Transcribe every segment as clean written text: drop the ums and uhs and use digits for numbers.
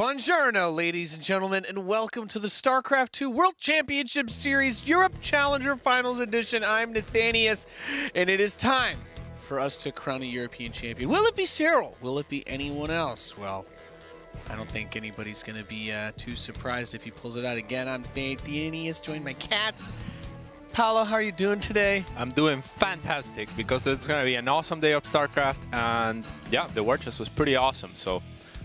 Buongiorno, ladies and gentlemen, and welcome to the StarCraft 2 World Championship Series Europe Challenger Finals Edition. I'm Nathanius, and it is time for us to crown a European champion. Will it be Serral? Will it be anyone else? Well, I don't think anybody's going to be too surprised if he pulls it out again. I'm Nathanius, joined by Cats. Paolo, how are you doing today? I'm doing fantastic because it's going to be an awesome day of StarCraft, and yeah, the war chest was pretty awesome, so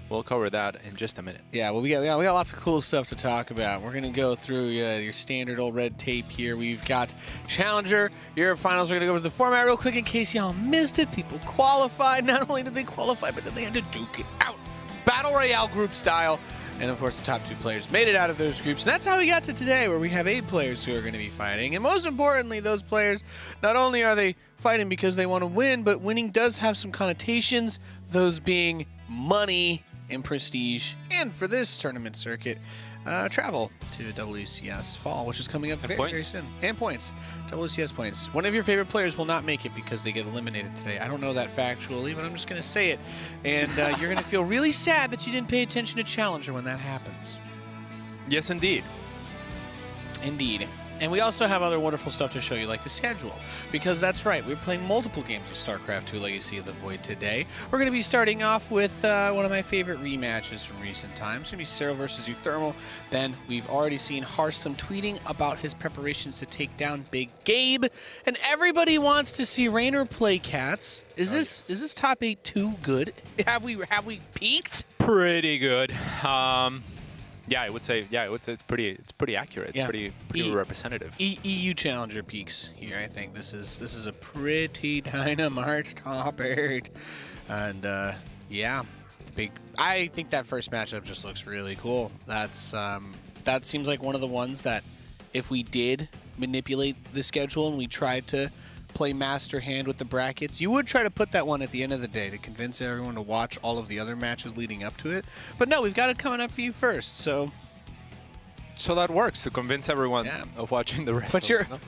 we'll cover that in just a minute. Yeah, well, we got lots of cool stuff to talk about. We're going to go through your standard old red tape here. We've got Challenger, Europe Finals. We're going to go over the format real quick in case y'all missed it. People qualified. Not only did they qualify, but then they had to duke it out. Battle Royale group style. And, of course, the top 2 players made it out of those groups. And that's how we got to today, where we have 8 players who are going to be fighting. And most importantly, those players, not only are they fighting because they want to win, but winning does have some connotations, those being money and prestige. And for this tournament circuit, travel to WCS Fall, which is coming up very soon. And points. WCS points. One of your favorite players will not make it because they get eliminated today. I don't know that factually, but I'm just going to say it. And you're going to feel really sad that you didn't pay attention to Challenger when that happens. Yes, indeed. Indeed. And we also have other wonderful stuff to show you, like the schedule. Because that's right, we're playing multiple games of StarCraft 2 Legacy of the Void today. We're going to be starting off with one of my favorite rematches from recent times. It's going to be Serral versus uThermal. Then we've already seen Hearthstone tweeting about his preparations to take down Big Gabe. And everybody wants to see Raynor play Cats. Is this top 8 too good? Have we peaked? Pretty good. Yeah, I would say it's pretty accurate. It's pretty representative. EU Challenger peaks here. I think this is a pretty dynamite top 8, and yeah, I think that first matchup just looks really cool. That seems like one of the ones that if we did manipulate the schedule and we tried to play master hand with the brackets, you would try to put that one at the end of the day to convince everyone to watch all of the other matches leading up to it. But no, we've got it coming up for you first, so that works to convince everyone of watching the rest.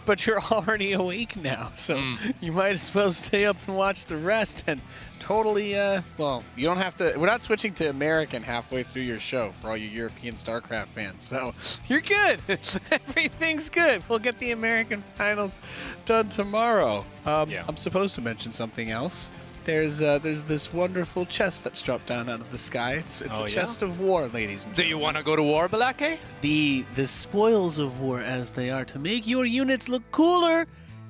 But you're already awake now, so you might as well stay up and watch the rest. And totally, well, you don't have to. We're not switching to American halfway through your show for all you European StarCraft fans, so you're good. Everything's good. We'll get the American finals done tomorrow. I'm supposed to mention something else. There's this wonderful chest that's dropped down out of the sky. It's a chest of war, ladies and gentlemen. Do you want to go to war, Balake? The spoils of war, as they are, to make your units look cooler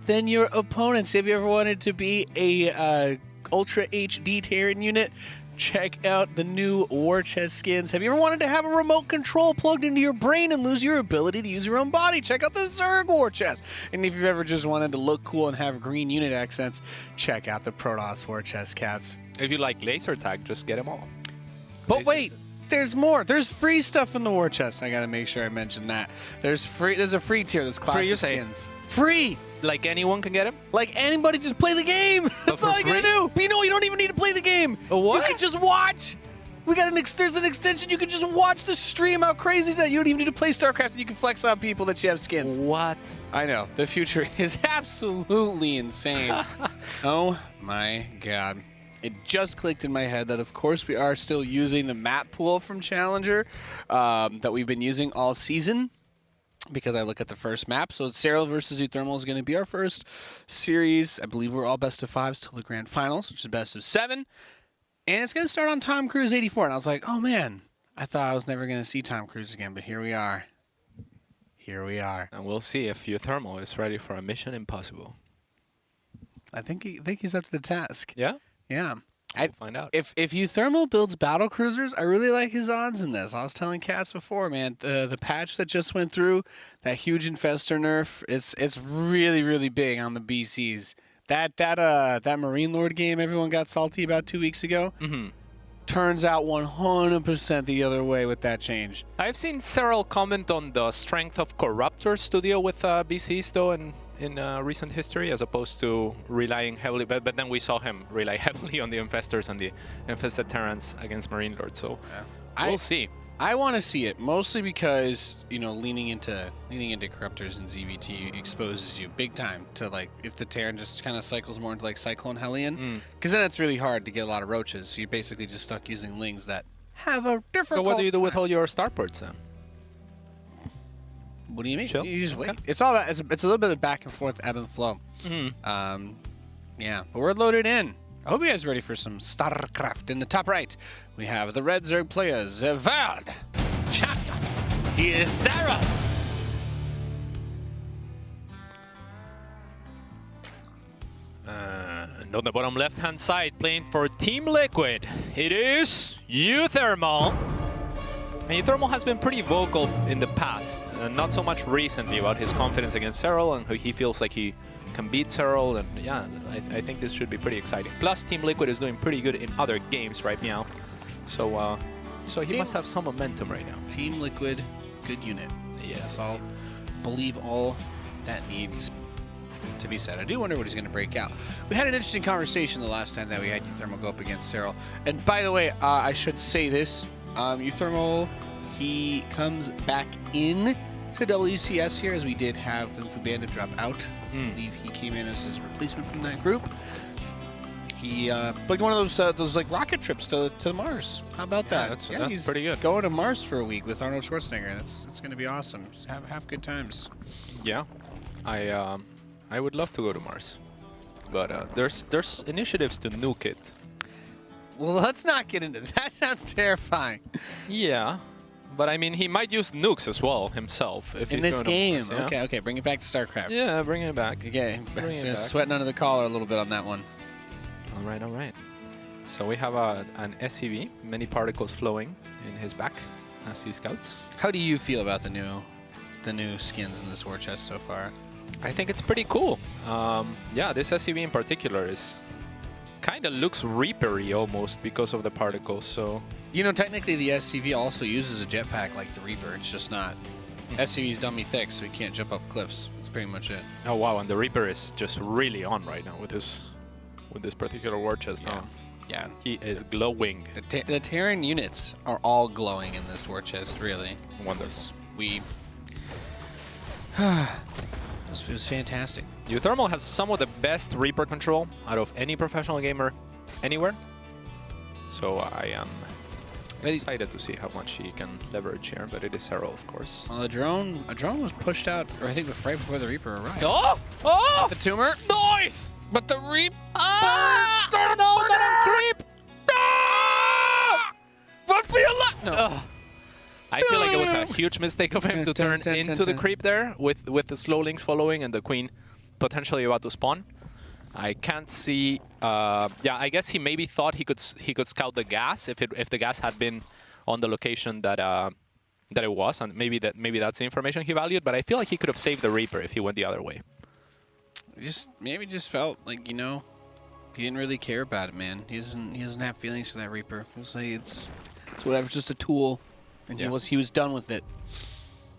than your opponents. Have you ever wanted to be a Ultra HD Terran unit? Check out the new war chest skins. Have you ever wanted to have a remote control plugged into your brain and lose your ability to use your own body? Check out the Zerg war chest. And if you've ever just wanted to look cool and have green unit accents, check out the Protoss war chest, Cats. If you like laser tag, just get them all. But wait, there's more. There's free stuff in the war chest. I gotta make sure I mention that. There's a free tier. There's classic skins. Free. Like anyone can get him? Like anybody, just play the game. That's all you gotta do. But you know, you don't even need to play the game. What? You can just watch. We got there's an extension. You can just watch the stream. How crazy is that? You don't even need to play StarCraft, and you can flex on people that you have skins. What? I know. The future is absolutely insane. Oh my God. It just clicked in my head that, of course, we are still using the map pool from Challenger that we've been using all season, because I look at the first map. So Serral versus uThermal is going to be our first series. I believe we're all best of 5s till the grand finals, which is best of 7. And it's going to start on Tom Cruise 84. And I was like, oh man, I thought I was never going to see Tom Cruise again, but here we are. Here we are. And we'll see if uThermal is ready for a mission impossible. I think he's up to the task. Yeah? Yeah. We'll find out. If uThermal builds battle cruisers, I really like his odds in this. I was telling Cats before, man, the patch that just went through, that huge infestor nerf, it's really, really big on the BCs. That Marine Lord game everyone got salty about 2 weeks ago turns out 100% the other way with that change. I've seen Serral comment on the strength of Corruptors to deal with BCs, though, in recent history, as opposed to relying heavily, but then we saw him rely heavily on the Infestors and the Infested Terrans against Marine Lords, so we'll see. I want to see it, mostly because, you know, leaning into Corruptors and ZvT exposes you big time to, like, if the Terran just kind of cycles more into, like, Cyclone Hellion, because then it's really hard to get a lot of roaches, so you're basically just stuck using Lings that have a difficult So what do you do with time. all your starports then? What do you mean? Chill? You just wait. Okay. It's all about, it's a little bit of back and forth ebb and flow. Yeah, but we're loaded in. I hope you guys are ready for some StarCraft. In the top right, we have the Red Zerg player, Zerral. Champion, he is Serral. And on the bottom left-hand side, playing for Team Liquid, it is uThermal. And uThermal has been pretty vocal in the past, not so much recently, about his confidence against Serral and how he feels like he can beat Serral. And yeah, I think this should be pretty exciting. Plus, Team Liquid is doing pretty good in other games right now, so he must have some momentum right now. Team Liquid, good unit. Yes. I'll believe all that needs to be said. I do wonder what he's going to break out. We had an interesting conversation the last time that we had uThermal go up against Serral. And by the way, I should say this. uThermal, he comes back in to WCS here, as we did have Kung Fu Bandit drop out. I believe he came in as his replacement from that group. He booked one of those like rocket trips to Mars. How about that? That's he's pretty good. Going to Mars for a week with Arnold Schwarzenegger. That's going to be awesome. Just have good times. Yeah, I would love to go to Mars, but there's initiatives to nuke it. Well, let's not get into that. That sounds terrifying. Yeah, but I mean, he might use nukes as well himself if In he's this going game. to Mars, yeah? Okay, bring it back to StarCraft. Yeah, bring it back. Okay, Bring it back. sweating under the collar a little bit on that one. All right. So we have an SCV, many particles flowing in his back as he scouts. How do you feel about the new skins in this war chest so far? I think it's pretty cool. Yeah, this SCV in particular is kind of looks Reaper-y almost because of the particles. So You know, technically the SCV also uses a jetpack like the Reaper. It's just not. SCV's dummy thick, so he can't jump up cliffs. That's pretty much it. oh wow, and the Reaper is just really on right now with this particular war chest. Yeah. Now. Yeah. He is glowing. The Terran units are all glowing in this war chest, really. Wonderful. We. It was fantastic. uThermal has some of the best Reaper control out of any professional gamer anywhere. So I am excited to see how much he can leverage here, but it is Serral, of course. Well, a drone was pushed out, or I think right before the Reaper arrived. Oh! Oh! The tumor, Noise! but the Reaper. Ah! No, not on creep! Ah! But feel like no. Ugh. I feel like it was a huge mistake of him to turn into the creep there with the slow links following and the queen potentially about to spawn. I can't see. Yeah, I guess he maybe thought he could scout the gas if the gas had been on the location that it was, and maybe that's the information he valued. But I feel like he could have saved the Reaper if he went the other way. Maybe just felt like, you know, he didn't really care about it, man. He doesn't have feelings for that Reaper. It's like it's whatever, it's just a tool, and Yeah. he was done with it.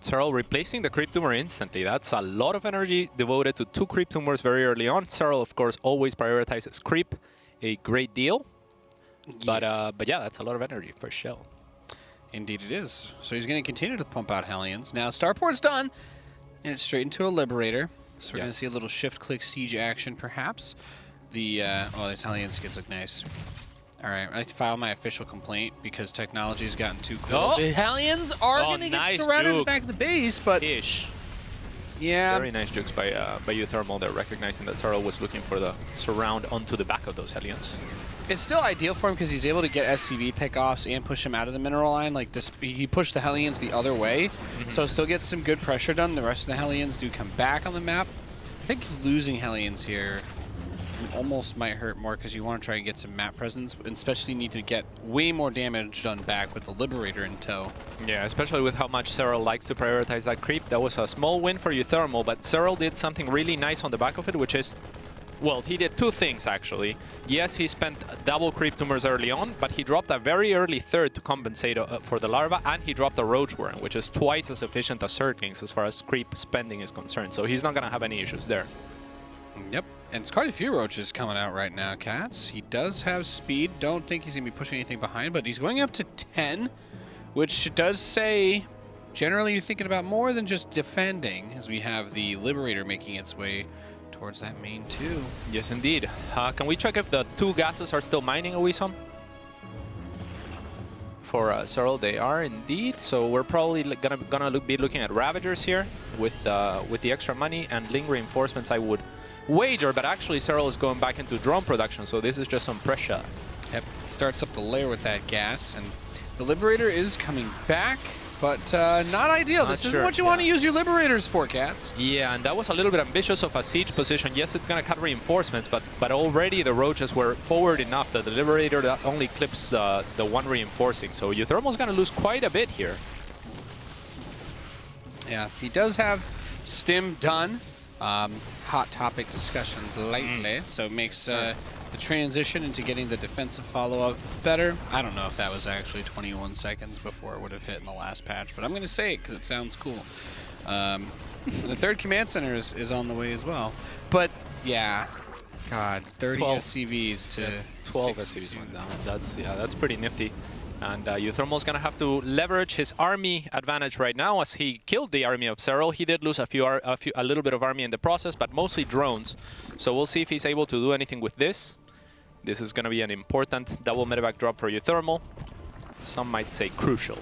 Serral replacing the creep tumor instantly. That's a lot of energy devoted to 2 creep tumors very early on. Serral, of course, always prioritizes creep a great deal. But Yes. but yeah, that's a lot of energy for sure. Indeed it is. So he's going to continue to pump out Hellions. Now Starport's done, and it's straight into a Liberator. So we're Yeah. going to see a little shift-click siege action, perhaps. The these Hellion skins look nice. All right, I'd like to file my official complaint because technology has gotten too cool. Oh! The Hellions are Oh, going to nice get surrounded at the juke. back of the base, but Ish. yeah, Very nice jukes by uThermal. They're recognizing that Serral was looking for the surround onto the back of those Hellions. it's still ideal for him because he's able to get SCV pickoffs and push him out of the mineral line. Like he pushed the Hellions the other way, so still gets some good pressure done. The rest of the Hellions do come back on the map. I think losing Hellions here almost might hurt more because you want to try and get some map presence, and especially need to get way more damage done back with the Liberator in tow. Yeah, especially with how much Serral likes to prioritize that creep. That was a small win for uThermal, but Serral did something really nice on the back of it, which is, well, he did 2 things actually. Yes, he spent double creep tumors early on, but he dropped a very early third to compensate for the larva, and he dropped a roach worm, which is twice as efficient as Zerglings as far as creep spending is concerned. So he's not going to have any issues there. Yep, and it's quite a few roaches coming out right now, Cats. He does have speed. Don't think he's going to be pushing anything behind, but he's going up to 10, which does say generally you're thinking about more than just defending, as we have the Liberator making its way towards that main 2. Yes, indeed. Can we check if the 2 gases are still mining, Oisom? for Serral. They are indeed. So we're probably gonna be looking at Ravagers here with the extra money and Ling reinforcements. I would wager, but actually Serral is going back into drone production. So this is just some pressure. Yep, starts up the layer with that gas, and the Liberator is coming back, but not ideal. This isn't what you want to use your Liberators for, Cats. Yeah, and that was a little bit ambitious of a siege position. Yes, it's going to cut reinforcements, but already the Roaches were forward enough that the Liberator that only clips the one reinforcing. So uThermal's going to lose quite a bit here. Yeah, he does have Stim done. Hot topic discussions lately, so it makes the transition into getting the defensive follow-up better. I don't know if that was actually 21 seconds before it would have hit in the last patch, but I'm going to say it because it sounds cool. The third command center is on the way as well. But yeah, God, 30 SCVs to 12 SCVs went down. That's pretty nifty. And uThermal's going to have to leverage his army advantage right now as he killed the army of Serral. He did lose a little bit of army in the process, but mostly drones. So we'll see if he's able to do anything with this. This is going to be an important double medevac drop for uThermal. Some might say crucial.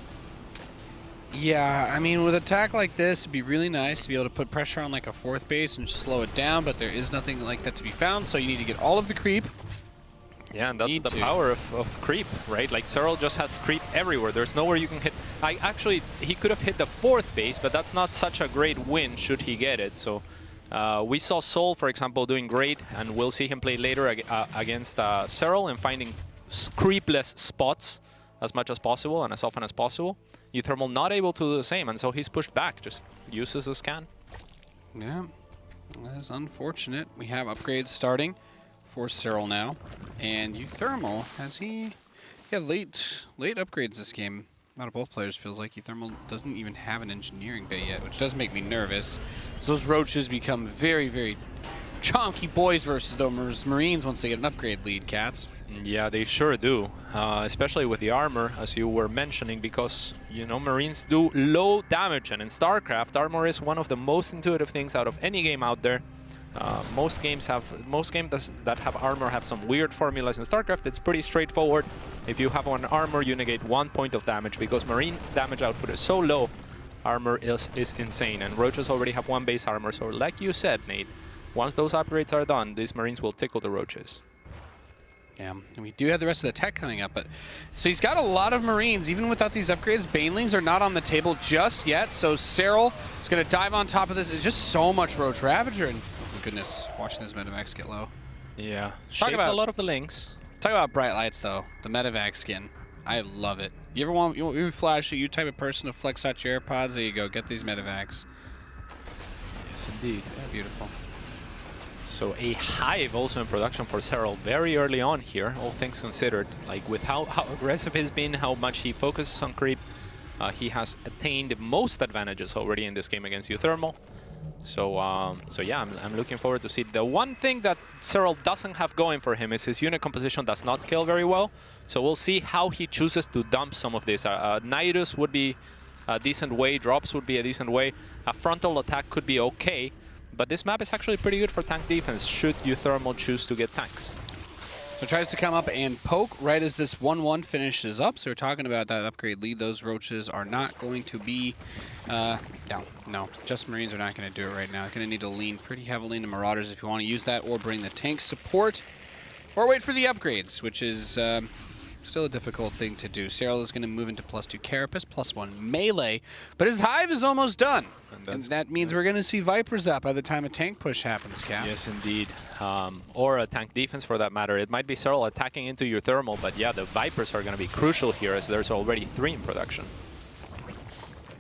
Yeah, I mean, with an attack like this, it'd be really nice to be able to put pressure on like a fourth base and slow it down, but there is nothing like that to be found, so you need to get all of the creep. Yeah, and that's the power of creep, right? Like, Serral just has creep everywhere. There's nowhere you can hit. Actually, he could have hit the fourth base, but that's not such a great win should he get it. So we saw Sol, for example, doing great, and we'll see him play later against Serral and finding creepless spots as much as possible and as often as possible. uThermal not able to do the same, and so he's pushed back, just uses a scan. Yeah, that is unfortunate. We have upgrades starting for Serral now, and uThermal late upgrades this game. Out of both players, feels like uThermal doesn't even have an engineering bay yet, which does make me nervous. So those Roaches become very, very chonky boys versus those Marines once they get an upgrade lead, Cats. Yeah, they sure do, especially with the armor, as you were mentioning, because, you know, Marines do low damage, and in StarCraft, armor is one of the most intuitive things out of any game out there. Most games that have armor have some weird formulas. In StarCraft, it's pretty straightforward. If you have one armor, you negate 1 point of damage, because Marine damage output is so low. Armor is insane, and Roaches already have 1 base armor. So, like you said, Nate, once those upgrades are done, these Marines will tickle the Roaches. Yeah, and we do have the rest of the tech coming up, but so he's got a lot of Marines. Even without these upgrades, Banelings are not on the table just yet. So Serral is going to dive on top of this. It's just so much Roach Ravager, and goodness, watching his medevacs get low. Yeah, shapes a lot of the links. Talk about bright lights, though. The medevac skin, I love it. You ever flash it? You type of person to flex out your AirPods? There you go. Get these medevacs. Yes, indeed. Yeah, beautiful. So a hive also in production for Serral very early on here, all things considered. Like, with how aggressive he's been, how much he focuses on creep, he has attained most advantages already in this game against uThermal. So yeah, I'm looking forward to see. The one thing that Serral doesn't have going for him is his unit composition does not scale very well. So we'll see how he chooses to dump some of this. Nidus would be a decent way, drops would be a decent way. A frontal attack could be okay, but this map is actually pretty good for tank defense should uThermal choose to get tanks. So tries to come up and poke right as this 1-1 finishes up. So we're talking about that upgrade lead. Those Roaches are not going to be... no, just Marines are not going to do it right now. They're going to need to lean pretty heavily into Marauders if you want to use that, or bring the tank support, or wait for the upgrades, which is still a difficult thing to do. Serral is going to move into +2 Carapace, +1 melee, but his Hive is almost done. And that means we're going to see Vipers up by the time a tank push happens, Cap. Yes, indeed. Or a tank defense, for that matter. It might be Serral attacking into uThermal, but yeah, the Vipers are going to be crucial here, as there's already 3 in production.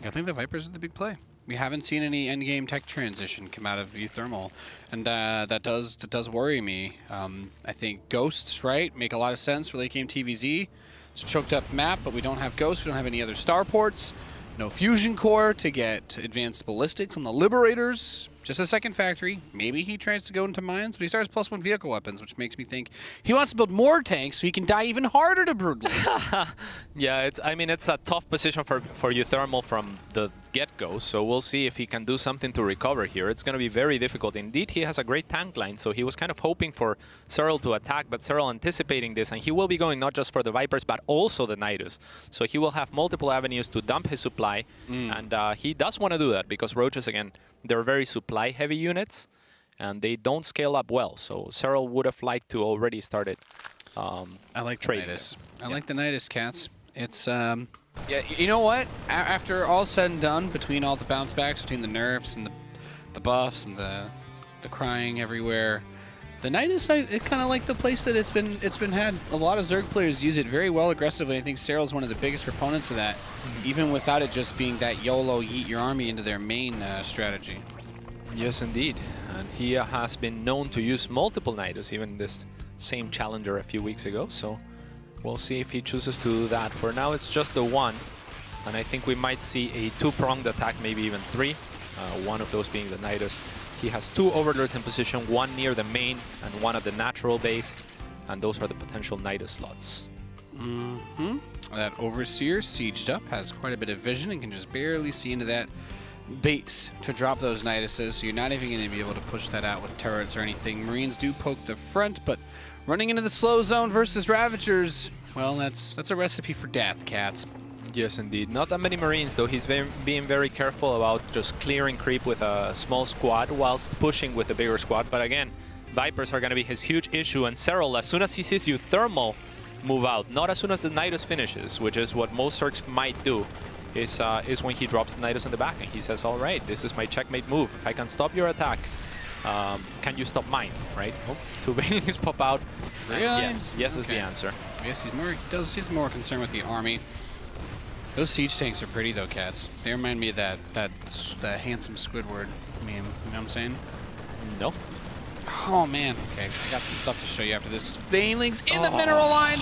I think the Vipers are the big play. We haven't seen any endgame tech transition come out of uThermal, and that does worry me. I think Ghosts, right, make a lot of sense for late game TVZ. It's a choked up map, but we don't have Ghosts. We don't have any other starports. No fusion core to get advanced ballistics on the Liberators. Just a second factory. Maybe he tries to go into mines, but he starts +1 vehicle weapons, which makes me think he wants to build more tanks so he can die even harder to Broodlord. Yeah, it's a tough position for uThermal from the get-go, so we'll see if he can do something to recover here. It's going to be very difficult. Indeed, he has a great tank line, so he was kind of hoping for Serral to attack, but Serral anticipating this, and he will be going not just for the Vipers, but also the Nidus. So he will have multiple avenues to dump his supply, and he does want to do that, because Roaches, again, they're very supply-heavy units, and they don't scale up well. So Serral would have liked to already started I like the Nidus. I like the Nidus, cats. It's, yeah, you know what? After all said and done, between all the bounce backs, between the nerfs and the buffs and the crying everywhere, the Nidus, it kind of like the place that it's been had. A lot of Zerg players use it very well aggressively. I think Serral's one of the biggest proponents of that, even without it just being that YOLO yeet your army into their main strategy. Yes, indeed. And he has been known to use multiple Nidus, even this same challenger a few weeks ago. So we'll see if he chooses to do that. For now, it's just the one. And I think we might see a two-pronged attack, maybe even three. One of those being the Nidus. He has two Overlords in position, one near the main and one at the natural base. And those are the potential Nidus slots. That Overseer sieged up, has quite a bit of vision and can just barely see into that base to drop those Niduses. So you're not even going to be able to push that out with turrets or anything. Marines do poke the front, but running into the slow zone versus Ravagers, well, that's a recipe for death, cats. Yes, indeed. Not that many Marines, though. He's being very careful about just clearing creep with a small squad whilst pushing with a bigger squad. But again, Vipers are going to be his huge issue. And Serral, as soon as he sees uThermal move out, not as soon as the Nidus finishes, which is what most Zergs might do, is when he drops the Nidus in the back. And he says, all right, this is my checkmate move. If I can stop your attack, can you stop mine, right? Oh, two Banelings pop out. Really? Yes, yes is the answer. Yes, he's more concerned with the army. Those siege tanks are pretty though, cats. They remind me of that handsome Squidward meme. You know what I'm saying? No. Oh man. Okay, I got some stuff to show you after this. Banelings in the mineral line.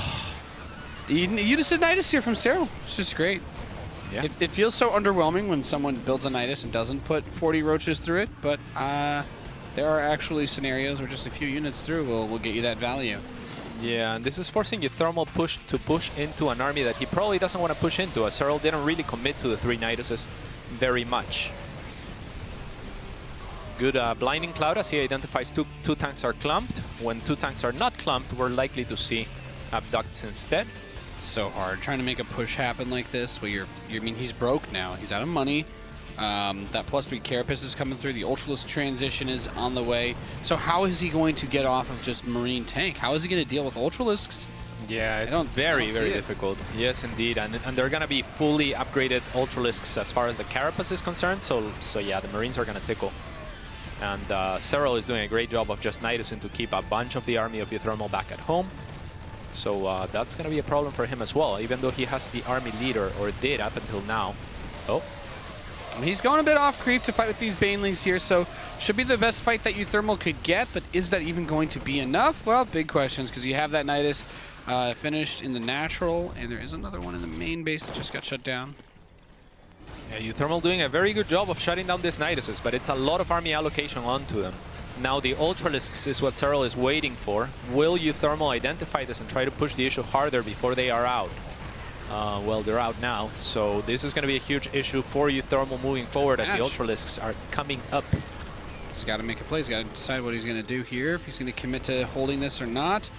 You just did Nidus here from Serral. It's just great. Yeah. It feels so underwhelming when someone builds a Nidus and doesn't put 40 roaches through it, but there are actually scenarios where just a few units through will get you that value. Yeah, and this is forcing uThermal to push into an army that he probably doesn't want to push into, as Serral didn't really commit to the three Niduses very much. Good Blinding Cloud as he identifies two tanks are clumped. When two tanks are not clumped, we're likely to see abducts instead. So hard trying to make a push happen like this where I mean, he's broke now. He's out of money. That +3 Carapace is coming through. The Ultralisk transition is on the way. So how is he going to get off of just Marine tank? How is he going to deal with Ultralisks? Yeah, it's very difficult. Yes, indeed. And they're going to be fully upgraded Ultralisks as far as the Carapace is concerned. So yeah, the Marines are going to tickle. And Serral is doing a great job of just Nidusing to keep a bunch of the army of uThermal back at home. So that's going to be a problem for him as well, even though he has the army leader, or did up until now. Oh. He's going a bit off creep to fight with these Banelings here, so should be the best fight that uThermal could get, but is that even going to be enough? Well, big questions, because you have that Nidus finished in the natural, and there is another one in the main base that just got shut down. Yeah, uThermal doing a very good job of shutting down these Niduses, but it's a lot of army allocation onto them. Now the Ultralisks is what Serral is waiting for. Will uThermal identify this and try to push the issue harder before they are out? Well, they're out now, so this is going to be a huge issue for uThermal moving forward as the Ultralisks are coming up. He's got to make a play. He's got to decide what he's going to do here, if he's going to commit to holding this or not.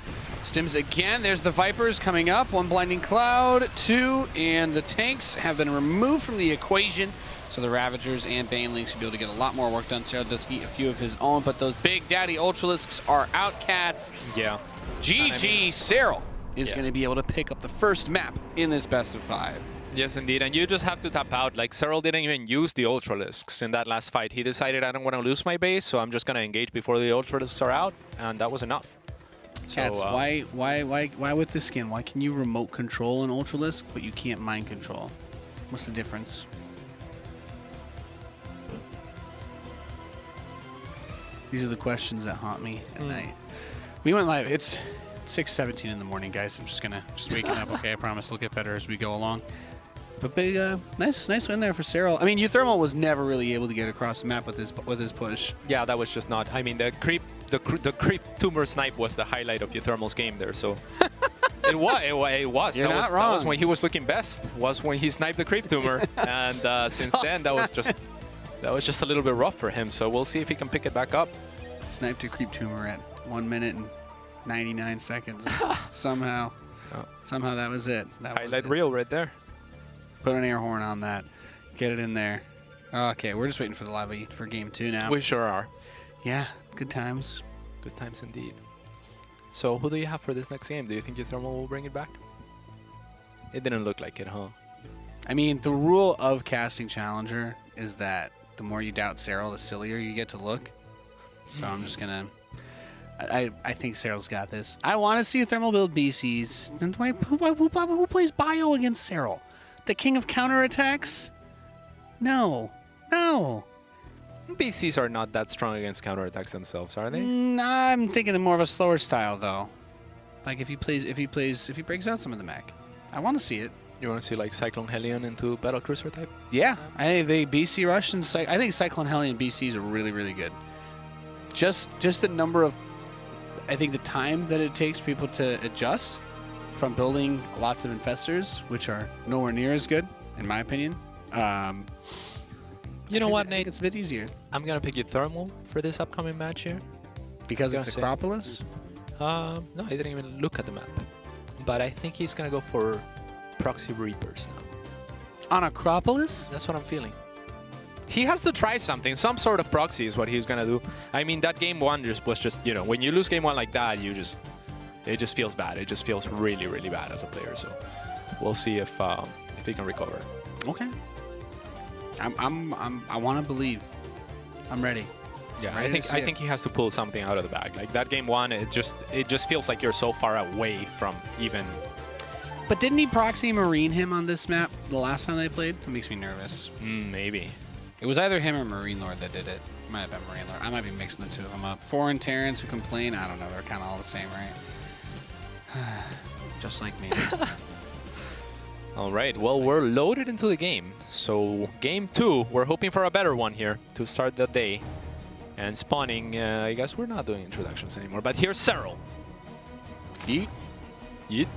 Stims again. There's the Vipers coming up. One Blinding Cloud, two, and the tanks have been removed from the equation. So the Ravagers and Banelings should be able to get a lot more work done. Serral does eat a few of his own, but those big daddy Ultralisks are out, cats. Yeah. GG, Serral is going to be able to pick up the first map in this best of 5. Yes, indeed, and you just have to tap out. Like, Serral didn't even use the Ultralisks in that last fight. He decided, I don't want to lose my base, so I'm just going to engage before the Ultralisks are out, and that was enough. Cats, so, why with this skin? Why can you remote control an Ultralisk, but you can't mind control? What's the difference? These are the questions that haunt me at night. We went live. It's 6:17 in the morning, guys. I'm just waking up. Okay, I promise it'll get better as we go along. But big, nice win there for Serral. I mean, uThermal was never really able to get across the map with his push. Yeah, that was just not. I mean, the creep tumor snipe was the highlight of uThermal's game there. So It was. You're not wrong. That was when he was looking best. Was when he sniped the creep tumor, and since then that was just a little bit rough for him. So we'll see if he can pick it back up. Sniped a creep tumor at 1 minute and 99 seconds. Somehow that was it. Highlight reel right there. Put an air horn on that. Get it in there. Okay, we're just waiting for the lobby for game 2 now. We sure are. Yeah, good times. Good times indeed. So who do you have for this next game? Do you think uThermal will bring it back? It didn't look like it, huh? I mean, the rule of casting Challenger is that the more you doubt Serral, the sillier you get to look. So I'm just going to... I think Serral's got this. I want to see uThermal build BCs. And who plays Bio against Serral? The king of counterattacks? No. No. BCs are not that strong against counterattacks themselves, are they? I'm thinking of more of a slower style, though. Like if he breaks out some of the mech. I want to see it. You want to see like Cyclone Hellion into Battle Cruiser type? Yeah. They BC rush and I think Cyclone Hellion BCs are really, really good. Just the number of... I think the time that it takes people to adjust from building lots of infestors, which are nowhere near as good, in my opinion. You know what, I Nate? think it's a bit easier. I'm going to pick uThermal for this upcoming match here. Because it's Acropolis? No, I didn't even look at the map. But I think he's going to go for Proxy Reapers now. On Acropolis? That's what I'm feeling. He has to try something. Some sort of proxy is what he's going to do. I mean, that game 1 was just, you know, when you lose game 1 like that, it just feels bad. It just feels really, really bad as a player. So we'll see if he can recover. Okay. I want to believe. I'm ready. Yeah, I think he has to pull something out of the bag. Like that game 1, it just feels like you're so far away from even. But didn't he proxy Marine him on this map the last time they played? It makes me nervous. Maybe. It was either him or Marine Lord that did it. It might have been Marine Lord. I might be mixing the two of them up. Foreign Terrans who complain. I don't know. They're kind of all the same, right? Just like me. All right. Well, we're loaded into the game. So game 2, we're hoping for a better one here to start the day. And spawning, I guess we're not doing introductions anymore. But here's Serral. Yeet. Yeet.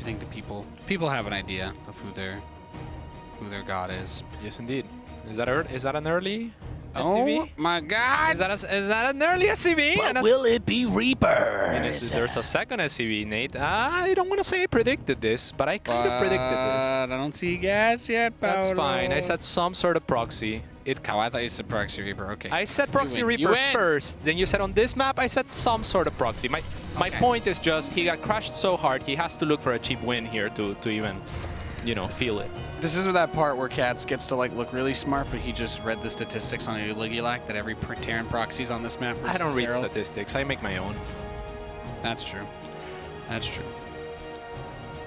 I think the people have an idea of who their god is. Yes, indeed. Is that an early SCV? Oh my God! Is that an early SCV? But will it be Reaper? There's a second SCV, Nate. I don't want to say I predicted this, but I kind of predicted this. I don't see gas yet, Paolo. That's fine. I said some sort of proxy. It counts. Oh, I thought you said Proxy Reaper. Okay. I said Proxy Reaper first. Then you said on this map, I said some sort of proxy. My point is just he got crushed so hard, he has to look for a cheap win here to even, you know, feel it. This is that part where Cats gets to like look really smart, but he just read the statistics on Uligulac that every Terran proxy's on this map. I don't read Serral. statistics. I make my own. That's true. That's true.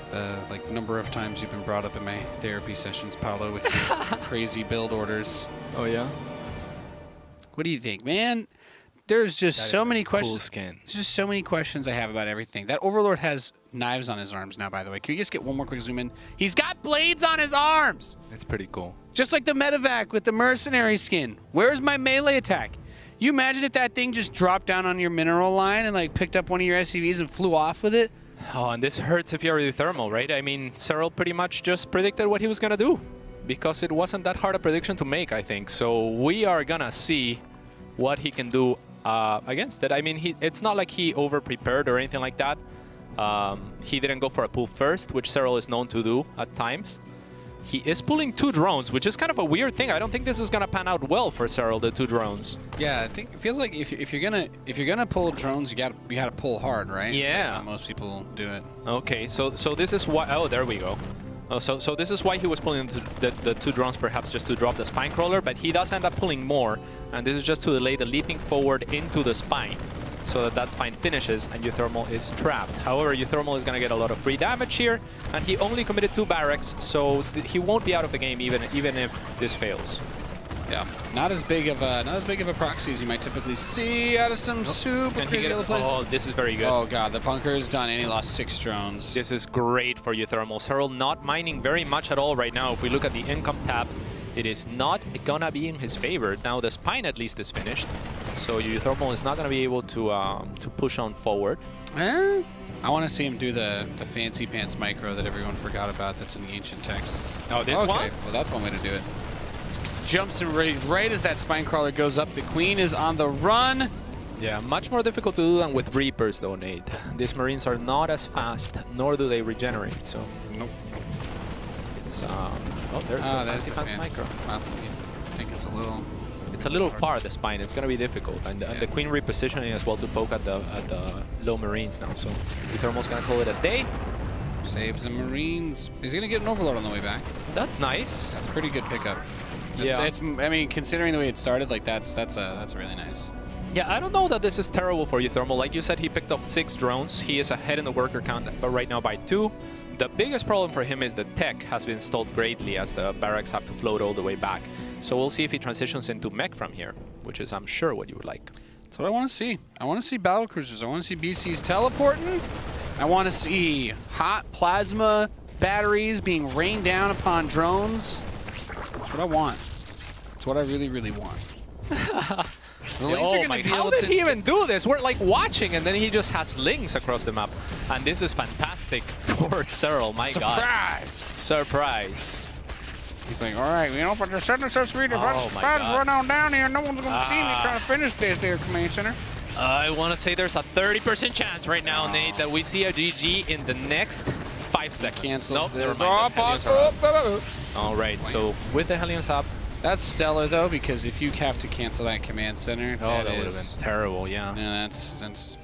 The number of times you've been brought up in my therapy sessions, Paolo, with your crazy build orders. Oh yeah. What do you think, man? There's just so many questions. Cool skin. There's just so many questions I have about everything. That Overlord has knives on his arms now, by the way. Can we just get one more quick zoom in? He's got blades on his arms! It's pretty cool. Just like the medevac with the mercenary skin. Where's my melee attack? You imagine if that thing just dropped down on your mineral line and like picked up one of your SCVs and flew off with it? Oh, and this hurts if you're uThermal, right? I mean, Serral pretty much just predicted what he was going to do because it wasn't that hard a prediction to make, I think. So we are going to see what he can do against it. I mean, it's not like he over-prepared or anything like that. He didn't go for a pull first, which Serral is known to do at times. He is pulling 2 drones, which is kind of a weird thing. I don't think this is gonna pan out well for Serral, the 2 drones. Yeah, I think it feels like if you're gonna pull drones, you gotta pull hard, right? Yeah. Like most people do it. Okay, so this is why. Oh, there we go. Oh, so this is why he was pulling the 2 drones, perhaps just to drop the spine crawler, but he does end up pulling more, and this is just to delay the leaping forward into the spine, so that spine finishes and uThermal is trapped. However, uThermal is going to get a lot of free damage here, and he only committed 2 barracks, so he won't be out of the game even if this fails. Yeah, not as big of a proxy as you might typically see out of some super crazy little places. Oh, this is very good. Oh god, the bunker is done and he lost 6 drones. This is great for uThermal. Serral not mining very much at all right now. If we look at the income tab, it is not gonna be in his favor. Now the spine at least is finished. So uThermal is not going to be able to push on forward. I want to see him do the fancy pants micro that everyone forgot about that's in the ancient texts. Oh, this okay. one? Well, that's one way to do it. Jumps in right as that spine crawler goes up. The queen is on the run. Yeah, much more difficult to do than with Reapers, though, Nate. These Marines are not as fast, nor do they regenerate. So, nope. It's oh, there's the fancy pants micro. Well, I think it's a little. It's a little far, the spine. It's going to be difficult. And the queen repositioning as well to poke at the low Marines now. So uThermal's going to call it a day. Saves the Marines. He's going to get an overload on the way back. That's nice. That's a pretty good pickup. Yeah. I mean, considering the way it started, like that's really nice. Yeah, I don't know that this is terrible for uThermal. Like you said, he picked up 6 drones. He is ahead in the worker count, but right now by 2. The biggest problem for him is the tech has been stalled greatly as the barracks have to float all the way back. So we'll see if he transitions into mech from here, which is, I'm sure, what you would like. That's what I want to see. I want to see battle cruisers. I want to see BCs teleporting. I want to see hot plasma batteries being rained down upon drones. That's what I want. That's what I really, really want. Oh my, how did he even do this? We're like watching, and then he just has links across the map. And this is fantastic for Serral, my God. Surprise! Surprise. He's like, all right, you know, if I just set this up speed, if I just run on down here, no one's going to see me trying to finish this there, Command Center. I want to say there's a 30% chance right now, Nate, that we see a GG in the next 5 seconds. Cancel. Nope, all right, so with the Hellions up. That's stellar, though, because if you have to cancel that Command Center, that would have been terrible, yeah. Yeah, that's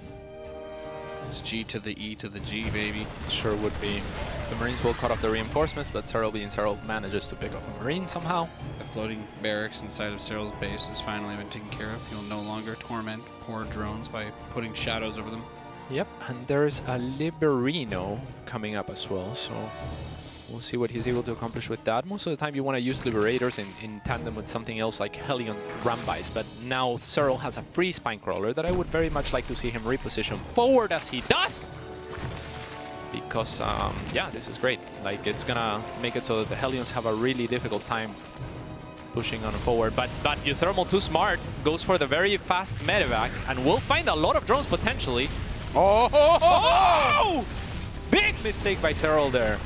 G to the E to the G, baby. Sure would be. The Marines will cut off the reinforcements, but Serral being Serral manages to pick off a Marine somehow. The floating barracks inside of Serral's base has finally been taken care of. You'll no longer torment poor drones by putting shadows over them. Yep, and there's a Liberino coming up as well, so we'll see what he's able to accomplish with that. Most of the time you want to use Liberators in tandem with something else like Hellion Rambais, but now Serral has a free Spine Crawler that I would very much like to see him reposition forward as he does. Because, yeah, this is great. Like, it's gonna make it so that the Hellions have a really difficult time pushing on forward. But uThermal, too smart, goes for the very fast medevac, and will find a lot of drones potentially. Oh! Big mistake by Serral there.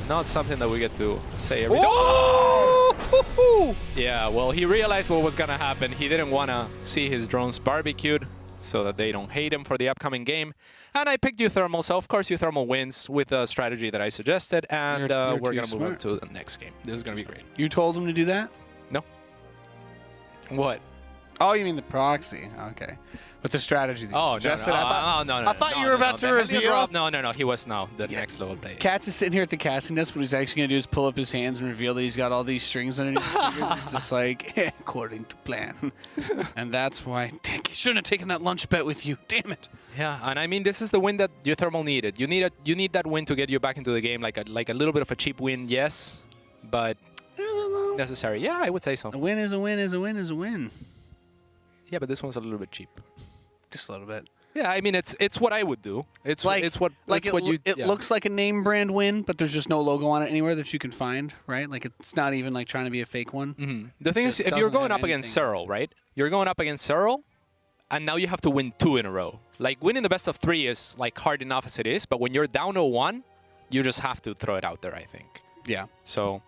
Not something that we get to say every day. Oh! Yeah, well, he realized what was gonna happen. He didn't want to see his drones barbecued so that they don't hate him for the upcoming game. And I picked uThermal, so of course uThermal wins with the strategy that I suggested, and we're going to move on to the next game. This is going to be great. You told him to do that? No. What? Oh, you mean the proxy. Okay. With the strategy that you suggested. No. I thought you were about to reveal. No, he was now the next level player. Katz is sitting here at the casting desk. What he's actually going to do is pull up his hands and reveal that he's got all these strings underneath his fingers. It's just like, according to plan. And that's why you shouldn't have taken that lunch bet with you. Damn it. Yeah, and I mean, this is the win that uThermal needed. You need that win to get you back into the game, like a little bit of a cheap win, yes, but necessary. Yeah, I would say so. A win is a win is a win is a win. Yeah, but this one's a little bit cheap. Just a little bit. Yeah, I mean, it's what I would do. It looks like a name brand win, but there's just no logo on it anywhere that you can find, right? Like it's not even like trying to be a fake one. Mm-hmm. The thing is, if you're going up against Serral, right? You're going up against Serral, and now you have to win 2 in a row. Like winning the best of 3 is like hard enough as it is, but when you're down 0-1, you just have to throw it out there, I think. Yeah. So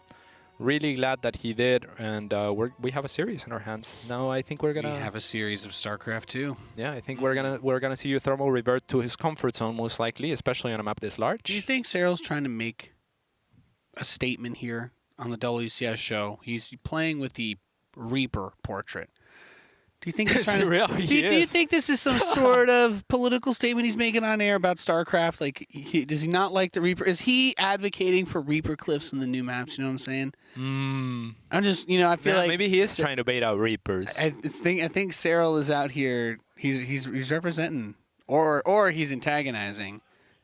really glad that he did, and we have a series in our hands. Now I think we have a series of StarCraft 2. Yeah, I think we're gonna see uThermal revert to his comfort zone most likely, especially on a map this large. Do you think Serral's trying to make a statement here on the WCS show? He's playing with the Reaper portrait. Do you think he's trying to? Do you think this is some sort of political statement he's making on air about StarCraft? Like, does he not like the Reaper? Is he advocating for Reaper cliffs in the new maps? You know what I'm saying? I'm just, I feel like maybe he is trying to bait out Reapers. I think Serral is out here. He's representing, or he's antagonizing.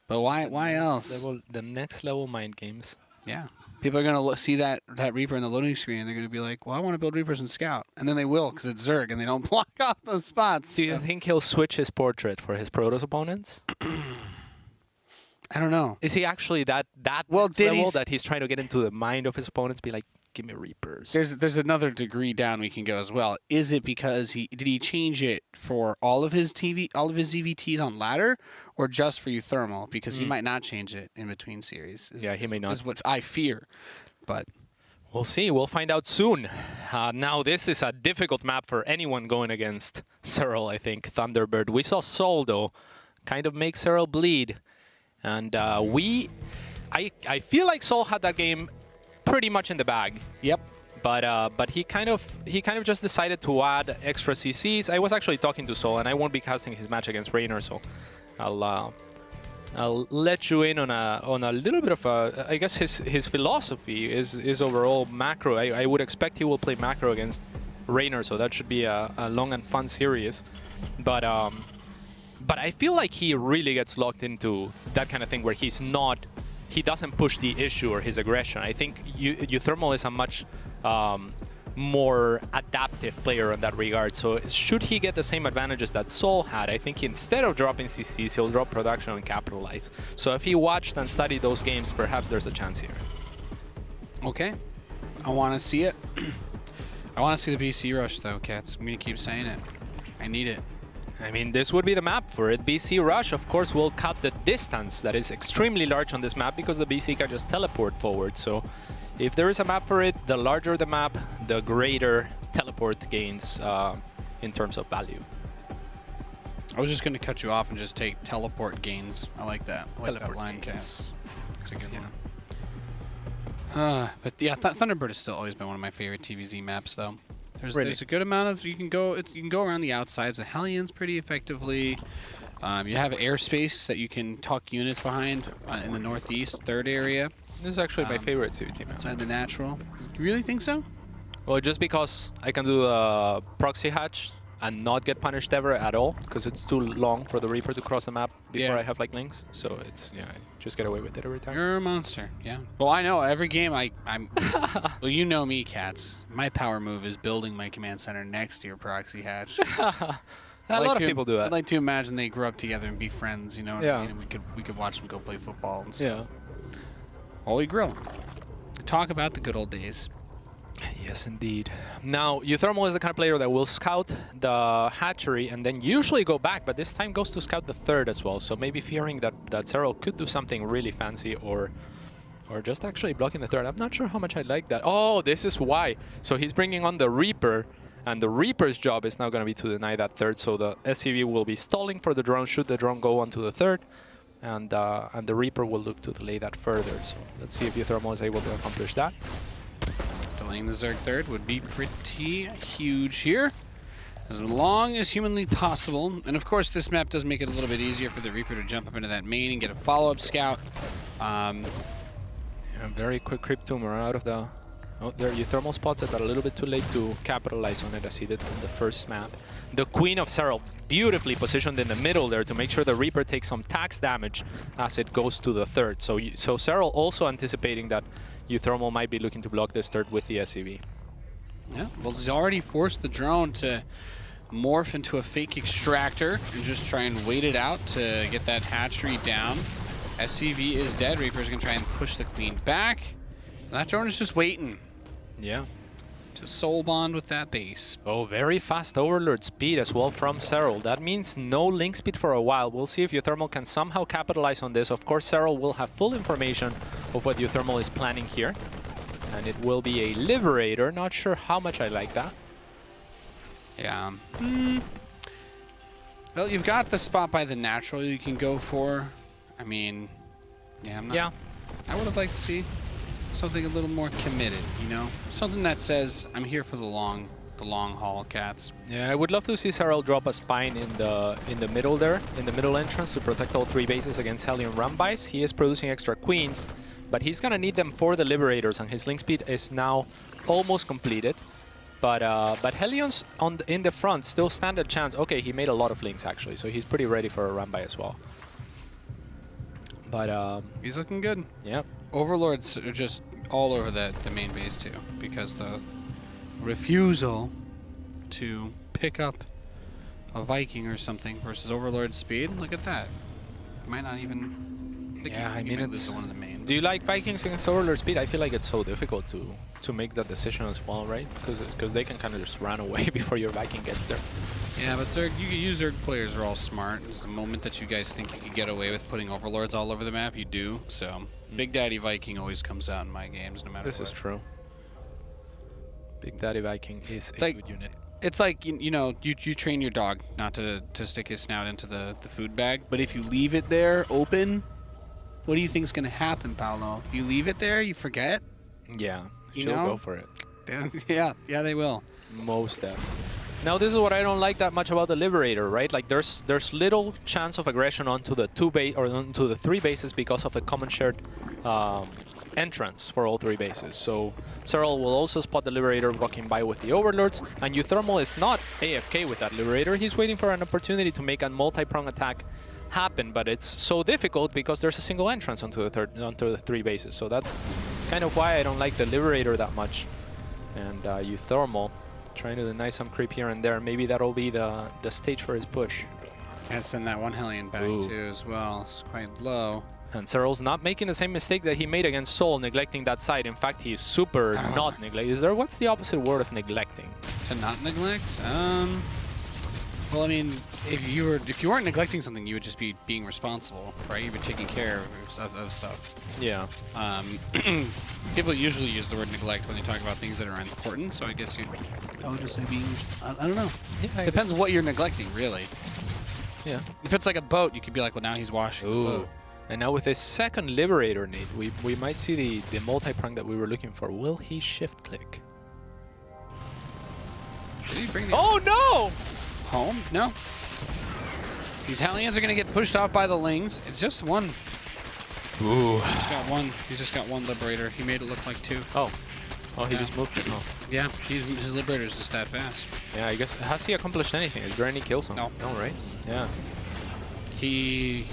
But why else? The next level mind games. Yeah. People are going to see that Reaper in the loading screen, and they're going to be like, well, I want to build Reapers in Scout. And then they will, because it's Zerg, and they don't block off those spots. Do you think he'll switch his portrait for his Protoss opponents? I don't know. Is he actually that level that he's trying to get into the mind of his opponents, be like, Give me Reapers. There's another degree down we can go as well. Is it because did he change it for all of his ZvTs on ladder, or just for uThermal? Because he might not change it in between series. He may not. Is what I fear, but we'll see. We'll find out soon. Now this is a difficult map for anyone going against Serral. I think Thunderbird. We saw Sol though, kind of make Serral bleed, and I feel like Sol had that game pretty much in the bag. Yep. But he kind of just decided to add extra CCs. I was actually talking to Sol, and I won't be casting his match against Raynor, so I'll let you in on a little bit of a. I guess his philosophy is overall macro. I would expect he will play macro against Raynor, so that should be a long and fun series. But I feel like he really gets locked into that kind of thing where he doesn't push the issue or his aggression. I think uThermal is a much more adaptive player in that regard. So should he get the same advantages that Sol had, I think instead of dropping CCs, he'll drop production and capitalize. So if he watched and studied those games, perhaps there's a chance here. Okay. I want to see it. I want to see the BC rush though, Cats. I'm going to keep saying it. I need it. I mean, this would be the map for it. BC Rush, of course, will cut the distance that is extremely large on this map because the BC can just teleport forward. So if there is a map for it, the larger the map, the greater teleport gains in terms of value. I was just going to cut you off and just take teleport gains. I like that. I like that line, Cats. It's a good one. But yeah, Thunderbird has still always been one of my favorite TVZ maps, though. There's a good amount of you can go around the outsides. The Hellions pretty effectively. You have airspace that you can tuck units behind in the northeast third area. This is actually my favorite ZvT map. Outside the natural. You really think so? Well, just because I can do the proxy hatch and not get punished ever at all, because it's too long for the Reaper to cross the map before I have like links. So it's I just get away with it every time. You're a monster, yeah. Well, I know every game I'm. Well, you know me, Cats. My power move is building my command center next to your proxy hatch. A lot of people do that. I'd like to imagine they grew up together and be friends. You know, yeah. And we could watch them go play football and stuff. Yeah. Holy Grill. Talk about the good old days. Yes, indeed. Now, uThermal is the kind of player that will scout the hatchery and then usually go back, but this time goes to scout the third as well. So maybe fearing that Serral could do something really fancy or just actually blocking the third. I'm not sure how much I like that. Oh, this is why. So he's bringing on the Reaper, and the Reaper's job is now going to be to deny that third. So the SCV will be stalling for the drone, should the drone go onto the third, and the Reaper will look to delay that further. So let's see if uThermal is able to accomplish that. Delaying the Zerg third would be pretty huge here, as long as humanly possible. And of course, this map does make it a little bit easier for the Reaper to jump up into that main and get a follow-up scout. A very quick creep tumor out of the... Oh, there uThermal spots it, but a little bit too late to capitalize on it as he did in the first map. The Queen of Serral beautifully positioned in the middle there to make sure the Reaper takes some tax damage as it goes to the third. So Serral also anticipating that uThermal might be looking to block this third with the SCV. Yeah, well, he's already forced the drone to morph into a fake extractor and just try and wait it out to get that hatchery down. SCV is dead. Reaper's going to try and push the Queen back. That drone is just waiting. Yeah. To soul bond with that base. Oh, very fast Overlord speed as well from Serral. That means no link speed for a while. We'll see if uThermal can somehow capitalize on this. Of course, Serral will have full information of what uThermal is planning here. And it will be a Liberator. Not sure how much I like that. Yeah. Well, you've got the spot by the natural you can go for. I mean, yeah, I'm not... Yeah. I would have liked to see something a little more committed, you know? Something that says, I'm here for the long haul, Cats. Yeah, I would love to see Serral drop a Spine in the middle there, in the middle entrance to protect all three bases against Hellion run-bys. He is producing extra Queens, but he's gonna need them for the Liberators, and his link speed is now almost completed. But Hellions in the front still stand a chance. Okay, he made a lot of links actually, so he's pretty ready for a run-by as well. But he's looking good. Yeah. Overlords are just all over the main base too, because the refusal to pick up a Viking or something versus Overlord speed. Look at that. Might not even think Yeah, I you mean, might lose to one of the main. Do you like Vikings against overlord speed? I feel like it's so difficult to make that decision as well, right? Because they can kind of just run away before your Viking gets there. Yeah, but Zerg, you use Zerg players are all smart. It's the moment that you guys think you could get away with putting overlords all over the map, you do. So Big Daddy Viking always comes out in my games, no matter This what. is true. Big Daddy Viking is a good unit. It's like, you know, you train your dog not to stick his snout into the food bag, but if you leave it there open, what do you think is going to happen, Paolo? You leave it there, you forget? Yeah, You she'll know? go for it. Yeah, they will. Most definitely. Now this is what I don't like that much about the Liberator, right? Like there's little chance of aggression onto the onto the 3 bases because of the common shared entrance for all 3 bases. So Serral will also spot the Liberator walking by with the Overlords, and uThermal is not AFK with that Liberator. He's waiting for an opportunity to make a multi-prong attack happen, but it's so difficult because there's a single entrance onto the 3 bases. So that's kind of why I don't like the Liberator that much. And uThermal trying to deny some creep here and there. Maybe that'll be the stage for his push. And send that one Hellion back too as well. It's quite low. And Serral's not making the same mistake that he made against Sol, neglecting that side. In fact, he's super not neglecting. What's the opposite word of neglecting? To not neglect? Well, I mean, if you weren't neglecting something, you would just be being responsible, right? You'd be taking care of stuff. Yeah. People usually use the word neglect when they talk about things that are important, so I guess you'd just say being, I don't know. Yeah, Depends what you're neglecting, really. Yeah. If it's like a boat, you could be like, well, now he's washing the boat. And now with his second Liberator need, we might see the multi-prong that we were looking for. Will he shift-click? Did he bring the no! home? No. These Hellions are going to get pushed off by the Lings. It's just one. Ooh. He's just got one Liberator. He made it look like 2. Oh, he just moved it. Oh. Yeah, his Liberator's just that fast. Yeah, I guess. Has he accomplished anything? Is there any kills on him? No. No, right? Yeah. He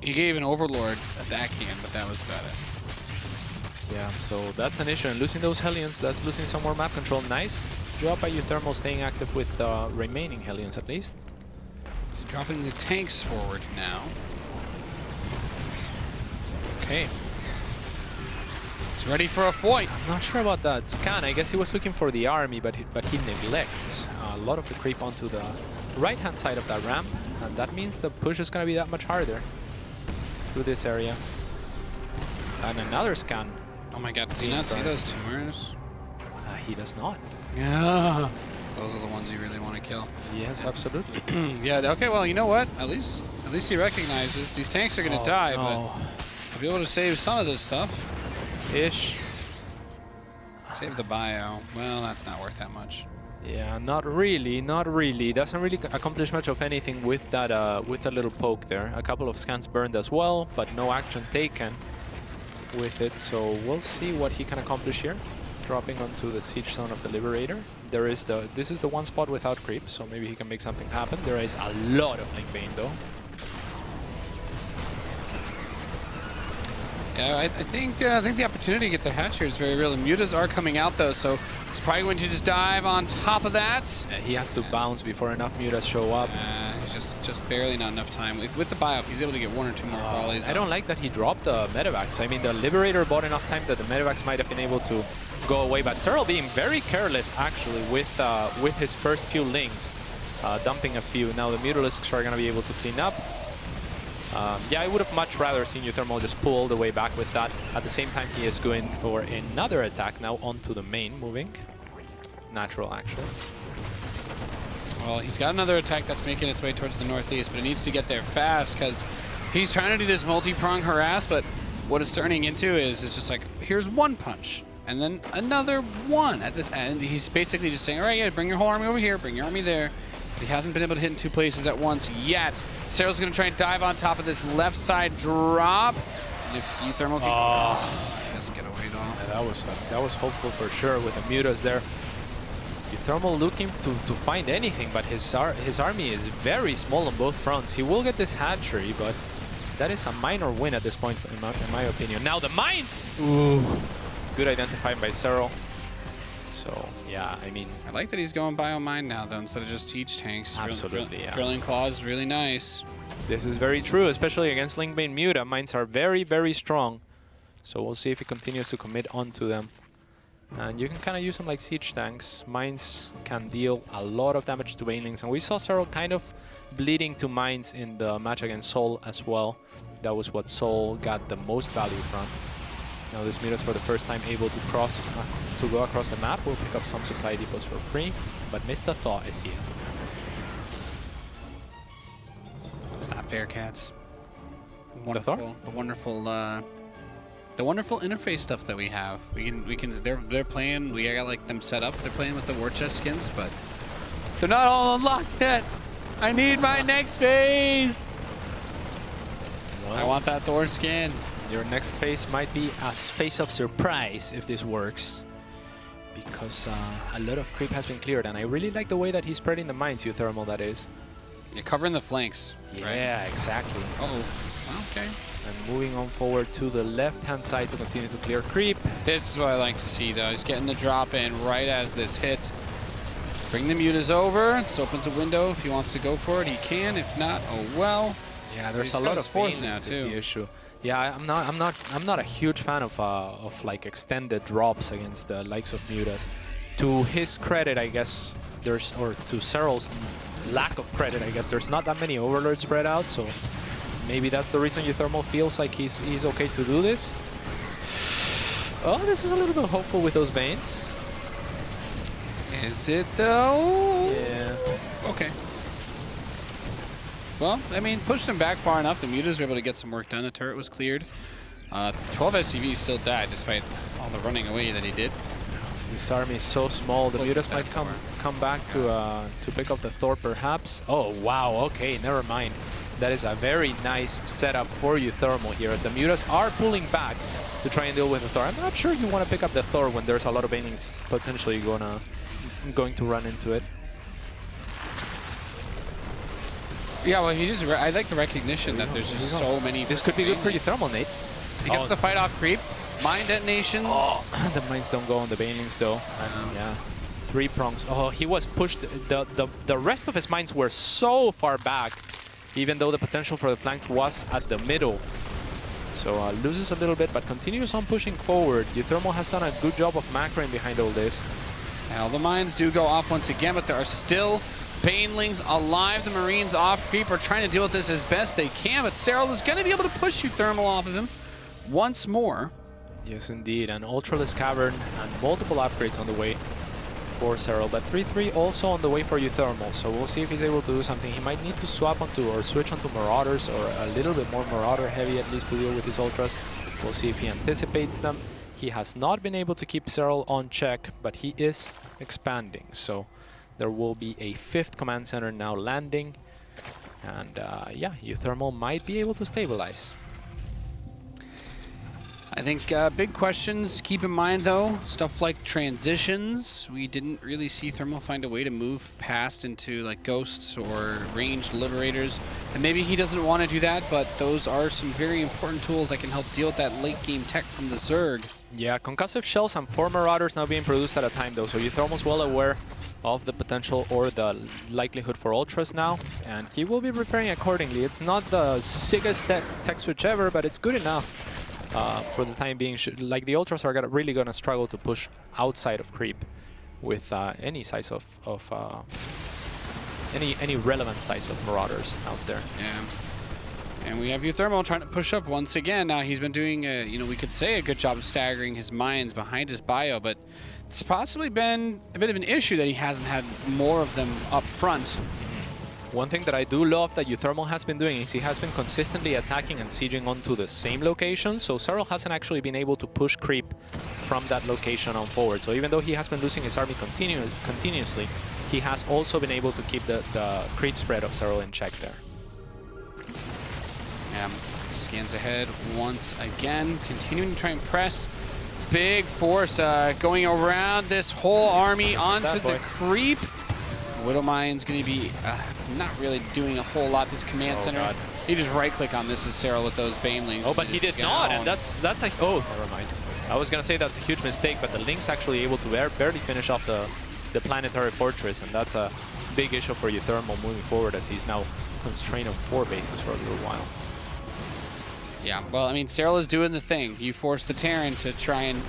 gave an Overlord a backhand, but that was about it. Yeah, so that's an issue. And losing those Hellions, that's losing some more map control. Nice job by uThermal staying active with the remaining Hellions at least. So dropping the tanks forward now. Okay. He's ready for a fight. I'm not sure about that scan. I guess he was looking for the army, but he neglects a lot of the creep onto the right-hand side of that ramp. And that means the push is going to be that much harder through this area. And another scan. Oh my god, does he not see those tumors? He does not. Yeah. Those are the ones you really want to kill. Yes, absolutely. Yeah, okay, well, you know what? At least he recognizes these tanks are going to die, but I'll be able to save some of this stuff. Ish. Save the bio. Well, that's not worth that much. Yeah, not really, not really. Doesn't really accomplish much of anything with that little poke there. A couple of scans burned as well, but no action taken with it. So we'll see what he can accomplish here. Dropping onto the siege zone of the Liberator. This is the one spot without creep, so maybe he can make something happen. There is a lot of Link Bane though. Yeah, I think the opportunity to get the hatch here is very real. The mutas are coming out though, so he's probably going to just dive on top of that. He has to bounce before enough mutas show up. He's just barely not enough time. With the bio, if he's able to get 1 or 2 more volleys. I don't like that he dropped the medevacs. I mean, the Liberator bought enough time that the medevacs might have been able to go away, but Serral being very careless actually with his first few links, dumping a few. Now the Mutalisks are going to be able to clean up. Yeah, I would have much rather seen uThermal just pull all the way back with that. At the same time, he is going for another attack now onto the main, moving. Natural, actually. Well, he's got another attack that's making its way towards the northeast, but it needs to get there fast because he's trying to do this multi-prong harass, but what it's turning into is it's just like, here's one punch, and then another one at the end. He's basically just saying, all right, yeah, bring your whole army over here, bring your army there. But he hasn't been able to hit in 2 places at once yet. Serral's going to try and dive on top of this left side drop. And if uThermal he doesn't get away at all. Yeah, that was hopeful for sure with the mutas there. uThermal looking to find anything, but his army is very small on both fronts. He will get this hatchery, but that is a minor win at this point, in my opinion. Now the mines! Ooh. Good identified by Serral. So, yeah, I mean... I like that he's going biomine now, though, instead of just siege tanks. Absolutely, yeah. Drilling claws is really nice. This is very true, especially against Link Main Muta. Mines are very, very strong. So we'll see if he continues to commit onto them. And you can kind of use them like siege tanks. Mines can deal a lot of damage to Banelings. And we saw Serral kind of bleeding to mines in the match against Sol as well. That was what Sol got the most value from. Now this Muta's for the first time able to go across the map. We'll pick up some supply depots for free. But Mr. Thaw is here. It's not fair, cats. Wonderful, the wonderful interface stuff that we have. They're playing. We got like them set up. They're playing with the war chest skins, but they're not all unlocked yet. I need my next phase. Well, I want that Thor skin. Your next phase might be a phase of surprise if this works, because a lot of creep has been cleared, and I really like the way that he's spreading the mines. uThermal, that is. You're covering the flanks. Yeah, right? Exactly. Uh-oh. Okay. And moving on forward to the left-hand side to continue to clear creep. This is what I like to see, though. He's getting the drop in right as this hits. Bring the mutas over. This opens a window. If he wants to go for it, he can. If not, oh well. Yeah, there's a lot of force now too. Is the issue. Yeah, I'm not a huge fan of like extended drops against the likes of mutas. To his credit, I guess or to Serral's lack of credit, I guess there's not that many overlords spread out, so maybe that's the reason uThermal feels like he's okay to do this. Oh, this is a little bit hopeful with those veins. Is it though? Yeah. Okay. Well, I mean, pushed them back far enough. The mutas were able to get some work done. The turret was cleared. 12 SCVs still died despite all the running away that he did. This army is so small. The mutas might come back to pick up the Thor, perhaps. Oh wow! Okay, never mind. That is a very nice setup for uThermal here, as the mutas are pulling back to try and deal with the Thor. I'm not sure you want to pick up the Thor when there's a lot of banelings potentially going to run into it. Yeah, well, I like the recognition that there's just so many. This could be good for uThermal, Nate. He gets the fight off creep. Mine detonations. Oh, the mines don't go on the banelings though. And yeah, 3 prongs. Oh, he was pushed. The rest of his mines were so far back, even though the potential for the flanks was at the middle. So loses a little bit, but continues on pushing forward. uThermal has done a good job of macroing behind all this. Now the mines do go off once again, but there are still banelings alive. The Marines off creep are trying to deal with this as best they can, but Serral is going to be able to push uThermal off of him once more. Yes, indeed. An Ultraless Cavern and multiple upgrades on the way for Serral, but 3-3 also on the way for uThermal, so we'll see if he's able to do something. He might need to swap onto or switch onto Marauders, or a little bit more Marauder heavy at least to deal with his Ultras. We'll see if he anticipates them. He has not been able to keep Serral on check, but he is expanding, so there will be a 5th command center now landing, and yeah, uThermal might be able to stabilize. I think big questions, keep in mind though, stuff like transitions. We didn't really see Thermal find a way to move past into like ghosts or ranged liberators. And maybe he doesn't want to do that, but those are some very important tools that can help deal with that late game tech from the Zerg. Yeah, concussive shells and 4 Marauders now being produced at a time though, so uThermal's well aware of the potential or the likelihood for Ultras now, and he will be preparing accordingly. It's not the sickest tech switch ever, but it's good enough. For the time being, like the Ultras are really gonna struggle to push outside of creep with any size of any relevant size of Marauders out there. Yeah, and we have uThermal trying to push up once again. Now he's been doing, you know, we could say a good job of staggering his mines behind his bio, but it's possibly been a bit of an issue that he hasn't had more of them up front. One thing that I do love that uThermal has been doing is he has been consistently attacking and sieging onto the same location, so Serral hasn't actually been able to push creep from that location on forward. So even though he has been losing his army continuously, he has also been able to keep the creep spread of Serral in check there. Scans ahead once again, continuing to try and press. Big force going around this whole army onto the creep. Widow Mine's going to be not really doing a whole lot. This command center, God. He just right-click on this as Serral with those banelings. Oh, but he did not, and that's a... Oh, never mind. I was going to say that's a huge mistake, but the Link's actually able to barely finish off the planetary fortress, and that's a big issue for uThermal moving forward, as he's now constrained on 4 bases for a little while. Yeah, well, I mean, Serral is doing the thing. You force the Terran to try and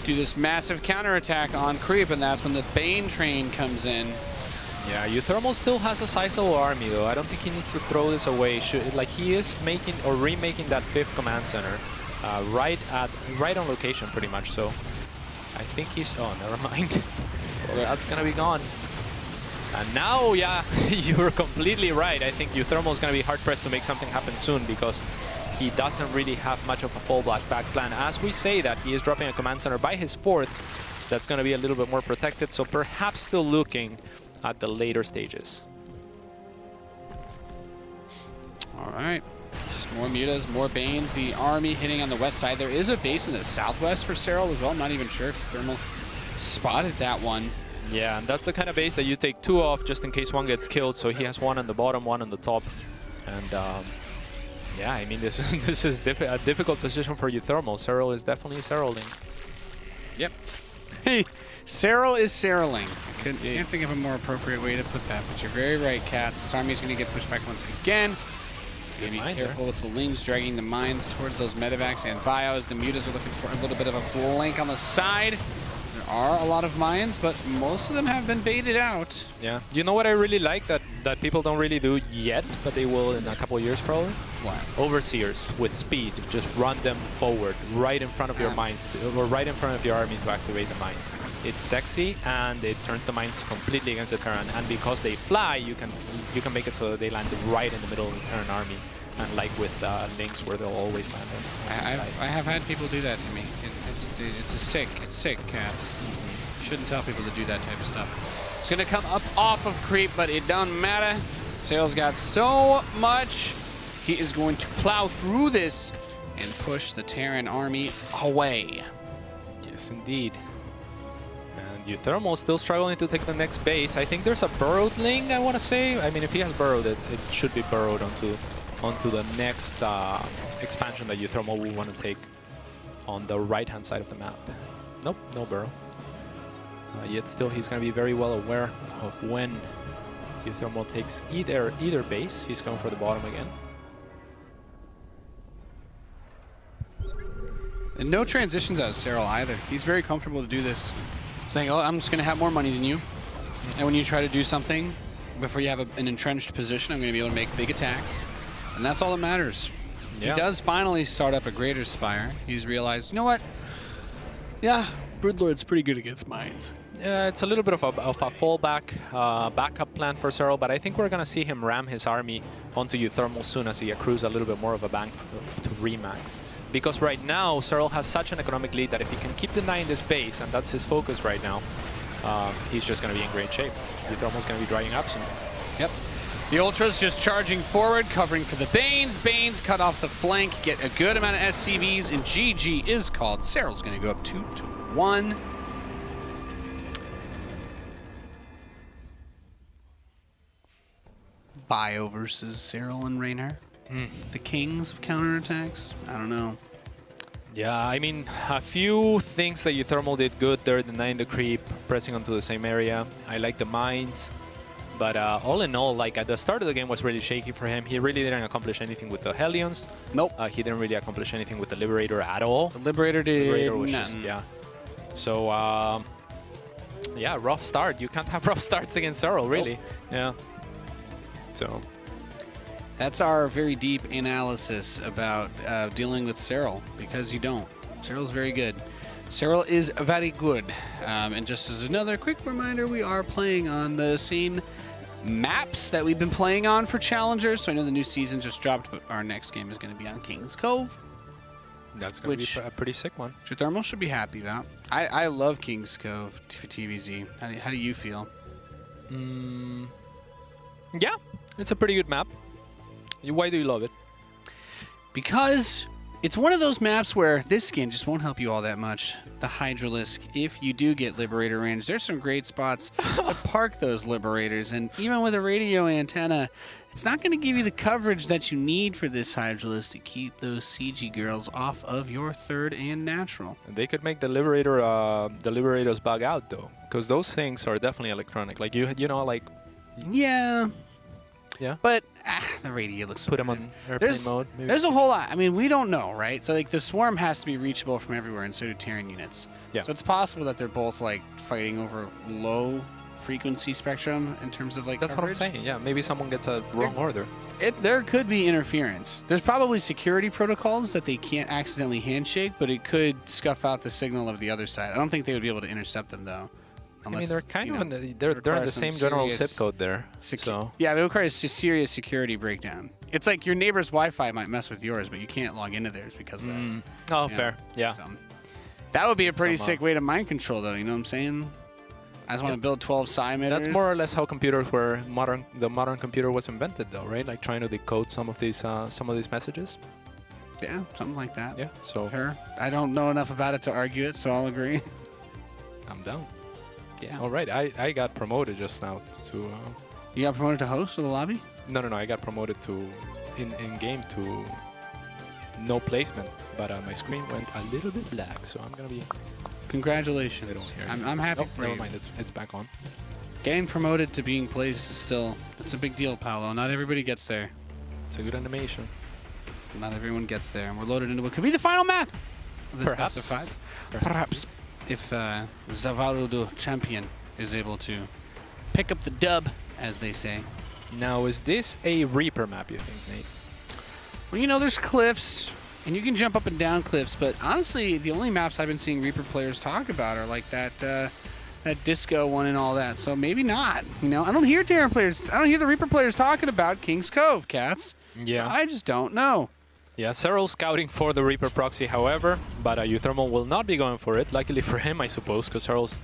do this massive counterattack on creep, and that's when the Bane train comes in. Yeah, uThermal still has a sizable army, though. I don't think he needs to throw this away. Like, he is making or remaking that 5th command center right on location, pretty much. So I think he's... Oh, never mind. Well, that's gonna be gone. And now, yeah, you're completely right. I think uThermal is gonna be hard pressed to make something happen soon, because he doesn't really have much of a fallback back plan. As we say that, he is dropping a command center by his 4th. That's gonna be a little bit more protected. So perhaps still looking at the later stages. All right. Just more mutas, more Banes. The army hitting on the west side. There is a base in the southwest for Serral as well. I'm not even sure if Thermal spotted that one. Yeah, and that's the kind of base that you take 2 off just in case one gets killed. So he has 1 on the bottom, 1 on the top. And yeah, I mean, this is a difficult position for uThermal. Serral is definitely Serraling. Yep. Hey, Serral is Serraling. Can't think of a more appropriate way to put that, but you're very right, Cats. This army is going to get pushed back once again. Be careful with the Lings dragging the mines towards those medevacs and bios. The mutas are looking for a little bit of a flank on the side. There are a lot of mines, but most of them have been baited out. Yeah. You know what I really like that people don't really do yet, but they will in a couple of years probably? What? Overseers with speed. Just run them forward right in front of your mines, or right in front of your army to activate the mines. It's sexy, and it turns the mines completely against the Terran. And because they fly, you can make it so that they land right in the middle of the Terran army. And like with Lings, where they'll always land on. I have had people do that to me. It's sick, Cats. Shouldn't tell people to do that type of stuff. It's gonna come up off of creep, but it doesn't matter. Serral's got so much. He is going to plow through this and push the Terran army away. Yes, indeed. And uThermal still struggling to take the next base. I think there's a burrowed Ling, I want to say. I mean, if he has burrowed it, it should be burrowed onto the next expansion that uThermal will want to take on the right-hand side of the map. Nope, no burrow. Yet still, he's going to be very well aware of when uThermal takes either base. He's going for the bottom again. And no transitions out of Serral either. He's very comfortable to do this. Saying, oh, I'm just going to have more money than you. And when you try to do something, before you have an entrenched position, I'm going to be able to make big attacks. And that's all that matters. Yeah. He does finally start up a Greater Spire. He's realized, you know what? Yeah, Broodlord's pretty good against mines. Yeah, it's a little bit of a fallback, backup plan for Serral, but I think we're going to see him ram his army onto uThermal soon as he accrues a little bit more of a bank to remax. Because right now, Serral has such an economic lead that if he can keep denying this base, and that's his focus right now, he's just going to be in great shape. uThermal's going to be drying up soon. Yep. The Ultras just charging forward, covering for the Banes. Banes cut off the flank, get a good amount of SCVs, and GG is called. Serral's going to go up 2-1. Bio versus Serral and Raynor. The kings of counterattacks? I don't know. Yeah, I mean, a few things that uThermal did good there, denying the creep, pressing onto the same area. I like the mines. But all in all, like at the start of the game was really shaky for him. He really didn't accomplish anything with the Hellions. Nope. He didn't really accomplish anything with the Liberator at all. The Liberator did Liberator was nothing. just, yeah. So, yeah, rough start. You can't have rough starts against Serral, really. Nope. Yeah. So. That's our very deep analysis about dealing with Serral, because you don't. Serral's very good. Serral is very good. And just as another quick reminder, we are playing on the same maps that we've been playing on for Challengers. So I know the new season just dropped, but our next game is going to be on King's Cove. That's going to be a pretty sick one. uThermal should be happy about. I love King's Cove for TVZ. How do you feel? Yeah, it's a pretty good map. Why do you love it? Because it's one of those maps where this skin just won't help you all that much. The Hydralisk, if you do get Liberator range, there's some great spots to park those Liberators. And even with a radio antenna, it's not going to give you the coverage that you need for this Hydralisk to keep those CG girls off of your third and natural. They could make the Liberators bug out, though, because those things are definitely electronic. Like, you know, like Yeah. Yeah. But the radio looks so Put him good. on airplane mode. Maybe. There's a whole lot. I mean, we don't know, right? So like the swarm has to be reachable from everywhere, and so do Terran units. Yeah. So it's possible that they're both like fighting over low frequency spectrum in terms of like That's coverage. what I'm saying. Yeah, maybe someone gets a wrong order. There could be interference. There's probably security protocols that they can't accidentally handshake, but it could scuff out the signal of the other side. I don't think they would be able to intercept them though. I mean, they're kind of in the, they're in requires the some same general serious zip code there. So yeah, it requires a serious security breakdown. It's like your neighbor's Wi-Fi might mess with yours, but you can't log into theirs because of that. Oh, fair. Yeah. So, that would be a pretty Some, sick way to mind control, though. You know what I'm saying? I just want to build 12 psi emitters. That's more or less how computers were the modern computer was invented, though, right? Like trying to decode some of these messages. Yeah, something like that. Yeah. So Sure. I don't know enough about it to argue it, so I'll agree. I'm down. Yeah. All right. I got promoted just now to. You got promoted to host of the lobby? No. I got promoted to in game to no placement, but my screen went a little bit black, so I'm gonna be. Congratulations. I'm happy for never you. mind. It's back on. Getting promoted to being placed is still, that's a big deal, Paolo. Not everybody gets there. It's a good animation. Not everyone gets there. And we're loaded into what could be the final map of this Perhaps. best of 5. Perhaps. If Zavarudo champion is able to pick up the dub, as they say. Now, is this a Reaper map, you think, Nate? Well, you know, there's cliffs, and you can jump up and down cliffs, but honestly, the only maps I've been seeing Reaper players talk about are like that that disco one and all that, so maybe not. You know, I don't hear the Reaper players talking about King's Cove, cats. Yeah. So I just don't know. Yeah, Serral scouting for the Reaper proxy, however, but uThermal will not be going for it. Luckily for him, I suppose, because Serral's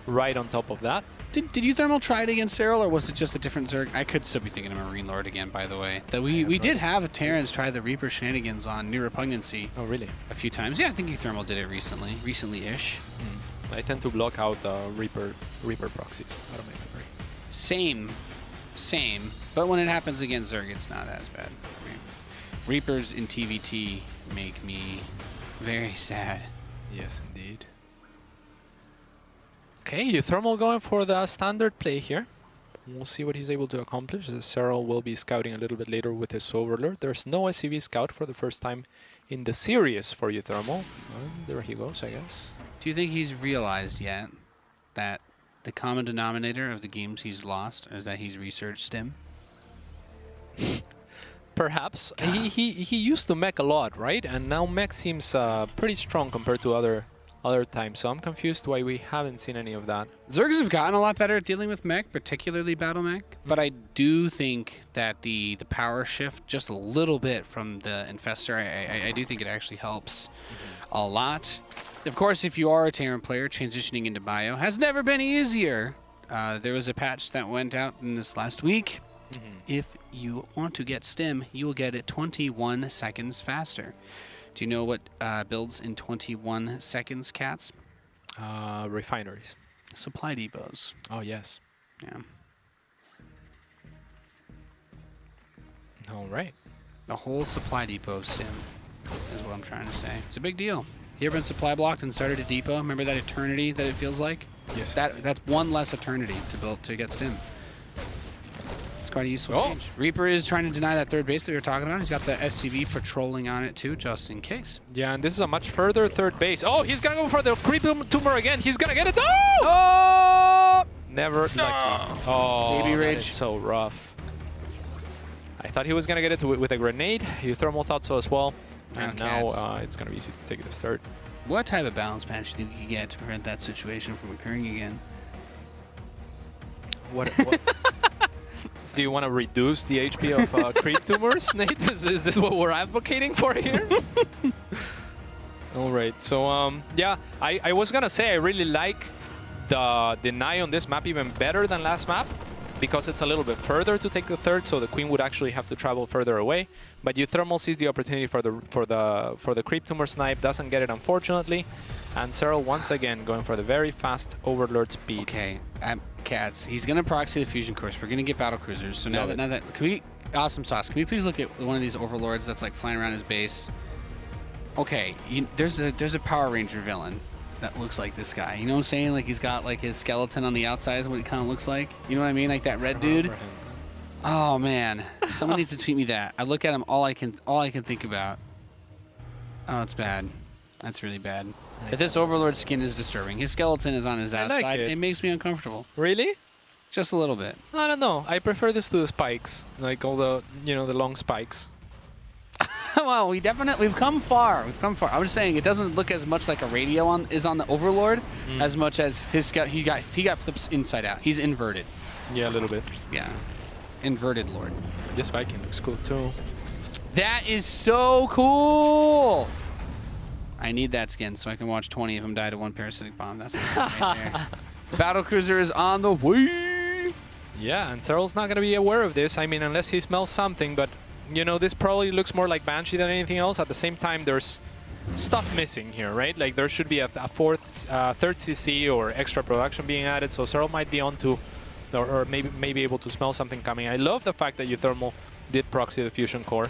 right on top of that. Did uThermal try it against Serral, or was it just a different Zerg? I could still be thinking of Marine Lord again, by the way. That we did have a Terrans try the Reaper shenanigans on New Repugnancy Oh, really? a few times. Yeah, I think uThermal did it recently-ish. I tend to block out Reaper proxies out of my memory. Same. But when it happens against Zerg, it's not as bad. I mean, Reapers in TVT make me very sad. Yes, indeed. Okay, uThermal going for the standard play here. We'll see what he's able to accomplish. Serral will be scouting a little bit later with his Overlord. There's no SCV scout for the first time in the series for uThermal. There he goes, I guess. Do you think he's realized yet that the common denominator of the games he's lost is that he's researched Stim? Perhaps. He used to mech a lot, right? And now mech seems pretty strong compared to other times. So I'm confused why we haven't seen any of that. Zergs have gotten a lot better at dealing with mech, particularly battle mech. But I do think that the power shift just a little bit from the Infestor, I do think it actually helps a lot. Of course, if you are a Terran player, transitioning into Bio has never been easier. There was a patch that went out in this last week. If you want to get Stim, you will get it 21 seconds faster. Do you know what builds in 21 seconds, cats? Refineries. Supply depots. Oh, yes. Yeah. All right. The whole supply depot Stim is what I'm trying to say. It's a big deal. You ever been supply blocked and started a depot? Remember that eternity that it feels like? Yes. That's one less eternity to get Stim. It's quite a useful change. Reaper is trying to deny that third base that we were talking about. He's got the SCV patrolling on it too, just in case. Yeah, and this is a much further third base. Oh, he's gonna go for the creep tumor again. He's gonna get it. No! Oh! Never lucky. Oh, Baby that rage. is so rough. I thought he was gonna get it with a grenade. uThermal thought so as well. And now it's gonna be easy to take it to start. What type of balance patch do you think you can get to prevent that situation from occurring again? What do you want to reduce the HP of creep tumors, Nate? Is this what we're advocating for here? All right, so yeah, I was gonna say I really like the deny on this map even better than last map because it's a little bit further to take the third, so the queen would actually have to travel further away. But uThermal sees the opportunity for the creep tumor snipe, doesn't get it unfortunately, and Serral once again going for the very fast Overlord speed. Okay, cats. He's gonna proxy the fusion course. We're gonna get battle cruisers. So now that can we awesome sauce? Can we please look at one of these Overlords that's like flying around his base? Okay, there's a Power Ranger villain. that looks like this guy. You know what I'm saying? Like he's got like his skeleton on the outside is what it kind of looks like. You know what I mean? Like that red dude. Oh man, someone needs to tweet me that. I look at him, all I can think about. Oh, it's bad. That's really bad. But this Overlord skin is disturbing. His skeleton is on his outside. like it. It makes me uncomfortable. Really? Just a little bit. I don't know. I prefer this to the spikes, like all the the long spikes. Well, we've come far. We've come far. I was saying it doesn't look as much like a radio is on the Overlord as much as his he got flips inside out. He's inverted. Yeah, a little bit. Yeah, inverted Lord. This Viking looks cool too. That is so cool. I need that skin so I can watch 20 of them die to one parasitic bomb. That's right there. The battle cruiser is on the way. Yeah, and Serral's not gonna be aware of this. I mean, unless he smells something, but. This probably looks more like Banshee than anything else. At the same time, there's stuff missing here, right? Like there should be a third CC or extra production being added. So Serral might be onto, or maybe able to smell something coming. I love the fact that uThermal did proxy the fusion core.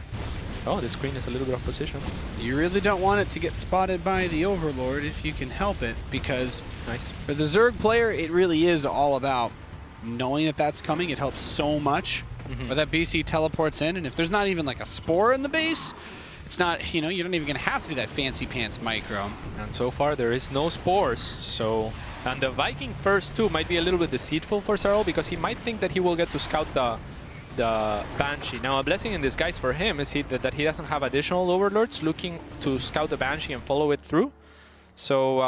Oh, the screen is a little bit off position. You really don't want it to get spotted by the Overlord if you can help it, because nice. For the Zerg player, it really is all about knowing that that's coming. It helps so much. Or that BC teleports in, and if there's not even like a spore in the base, it's not, you're not even gonna have to do that fancy pants micro. And so far there is no spores, so... And the Viking first too might be a little bit deceitful for Serral, because he might think that he will get to scout the Banshee. Now a blessing in disguise for him is that he doesn't have additional Overlords looking to scout the Banshee and follow it through. So,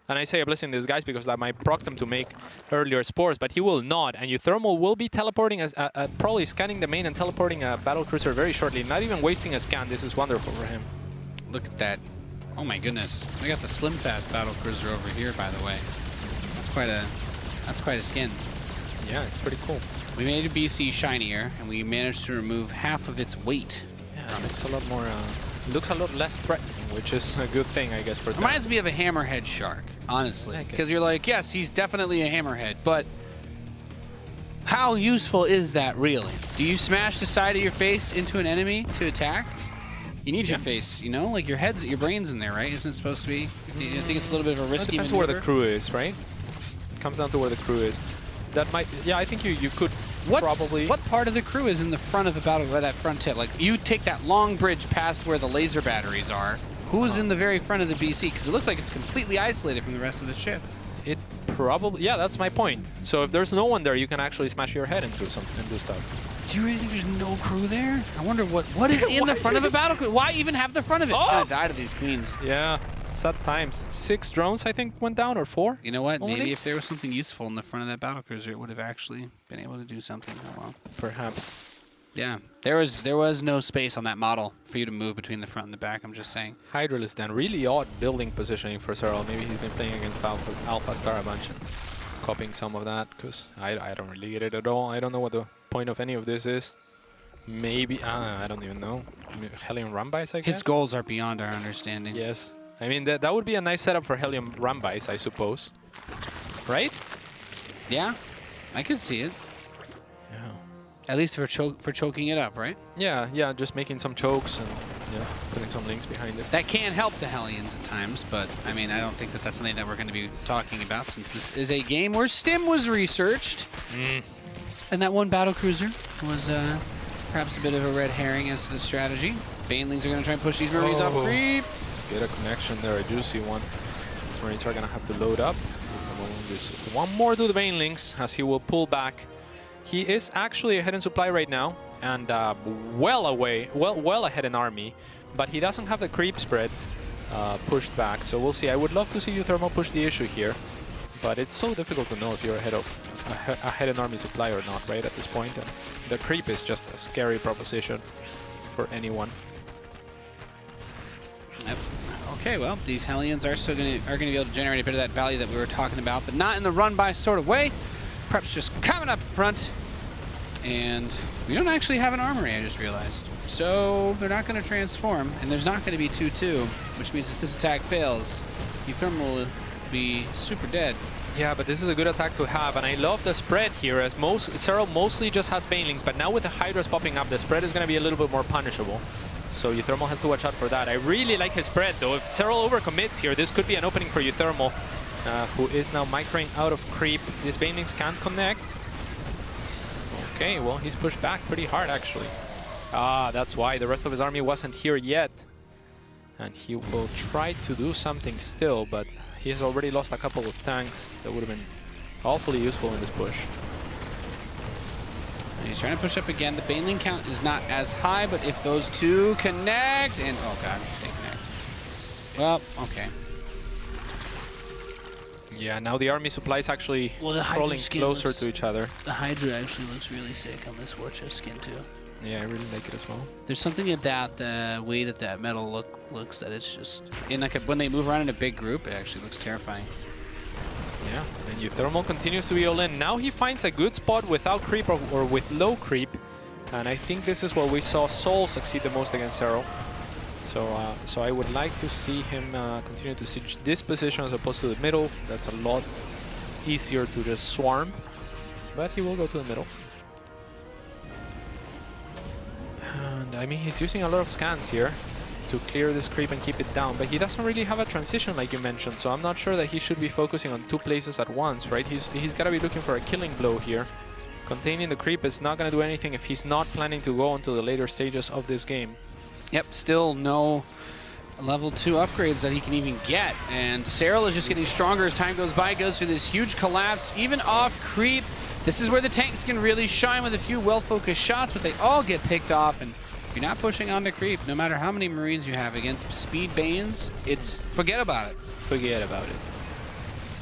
and I say a blessing in disguise because that might proc them to make earlier spores, but he will not. And uThermal will be teleporting, probably scanning the main and teleporting a battlecruiser very shortly, not even wasting a scan. This is wonderful for him. Look at that. Oh my goodness. I got the slim fast battlecruiser over here, by the way. That's quite a skin. Yeah, it's pretty cool. We made a BC shinier, and we managed to remove half of its weight. Yeah, it looks a lot more... looks a lot less threatening, which is a good thing, I guess, for them. Reminds me of a hammerhead shark, honestly. Because you're like, yes, he's definitely a hammerhead, but how useful is that really? Do you smash the side of your face into an enemy to attack? You need your face, like your brain's in there, right? Isn't it supposed to be? Do you think it's a little bit of a risky depends maneuver? where the crew is, right? It comes down to where the crew is. That might, yeah, I think you could probably... What part of the crew is in the front of the battle, that front tip? Like, you take that long bridge past where the laser batteries are. Who's in the very front of the BC? Because it looks like it's completely isolated from the rest of the ship. It probably, yeah, that's my point. So if there's no one there, you can actually smash your head into something and do stuff. Do you really think there's no crew there? I wonder what is in the front of a battle crew? Why even have the front of it? It's gonna die to these queens. Yeah, sad times. 6 drones, I think, went down, or 4? You know what? Only? Maybe if there was something useful in the front of that battlecruiser, it would have actually been able to do something. Oh well. Perhaps. Yeah, there was no space on that model for you to move between the front and the back. I'm just saying. Hydralisk then, really odd building positioning for Serral. Maybe he's been playing against Alpha Star a bunch and copying some of that, because I don't really get it at all. I don't know what the point of any of this is. Maybe, I don't even know. Helium Rumbice, I guess? His goals are beyond our understanding. Yes. I mean, that would be a nice setup for Helium Rumbice, I suppose. Right? Yeah, I could see it. Yeah. At least for choking it up, right? Yeah, just making some chokes and putting some links behind it. That can help the Hellions at times, but I mean, I don't think that that's something that we're going to be talking about, since this is a game where Stim was researched. And that one battlecruiser was perhaps a bit of a red herring as to the strategy. Banelings are going to try and push these Marines off creep. Get a connection there, a juicy one. These Marines are going to have to load up. Just one more to the Banelings as he will pull back. He is actually ahead in supply right now, and well ahead in army, but he doesn't have the creep spread pushed back. So we'll see. I would love to see uThermal push the issue here, but it's so difficult to know if you're ahead in army supply or not, right, at this point. And the creep is just a scary proposition for anyone. Yep. Okay, well, these Hellions are still going to be able to generate a bit of that value that we were talking about, but not in the run-by sort of way. Prep's just coming up front, and we don't actually have an armory, I just realized. So they're not going to transform, and there's not going to be 2-2, which means if this attack fails, uThermal will be super dead. Yeah, but this is a good attack to have, and I love the spread here, as Serral mostly just has Banelings, but now with the Hydras popping up, the spread is going to be a little bit more punishable. So uThermal has to watch out for that. I really like his spread, though. If Serral overcommits here, this could be an opening for uThermal, who is now microing out of creep. These banelings can't connect. Okay, well, he's pushed back pretty hard, actually. Ah, that's why the rest of his army wasn't here yet. And he will try to do something still, but he has already lost a couple of tanks that would have been awfully useful in this push. He's trying to push up again. The baneling count is not as high, but if those two connect, and oh god, they connect. Well, okay. Yeah, now the army supply is actually rolling closer to each other. The Hydra actually looks really sick on this war chest skin too. Yeah, I really like it as well. There's something about the way that that metal looks that it's just in like when they move around in a big group, it actually looks terrifying. Yeah, and uThermal continues to be all in. Now he finds a good spot without creep or with low creep, and I think this is where we saw Sol succeed the most against Serral. So I would like to see him continue to siege this position as opposed to the middle. That's a lot easier to just swarm, but he will go to the middle. And I mean, he's using a lot of scans here to clear this creep and keep it down, but he doesn't really have a transition like you mentioned, so I'm not sure that he should be focusing on two places at once, right? He's got to be looking for a killing blow here. Containing the creep is not going to do anything if he's not planning to go into the later stages of this game. Yep, still no level 2 upgrades that he can even get, and Serral is just getting stronger as time goes by, goes through this huge collapse, even off creep. This is where the tanks can really shine with a few well-focused shots, but they all get picked off, and if you're not pushing onto creep, no matter how many Marines you have against speed Banes, it's forget about it. Forget about it.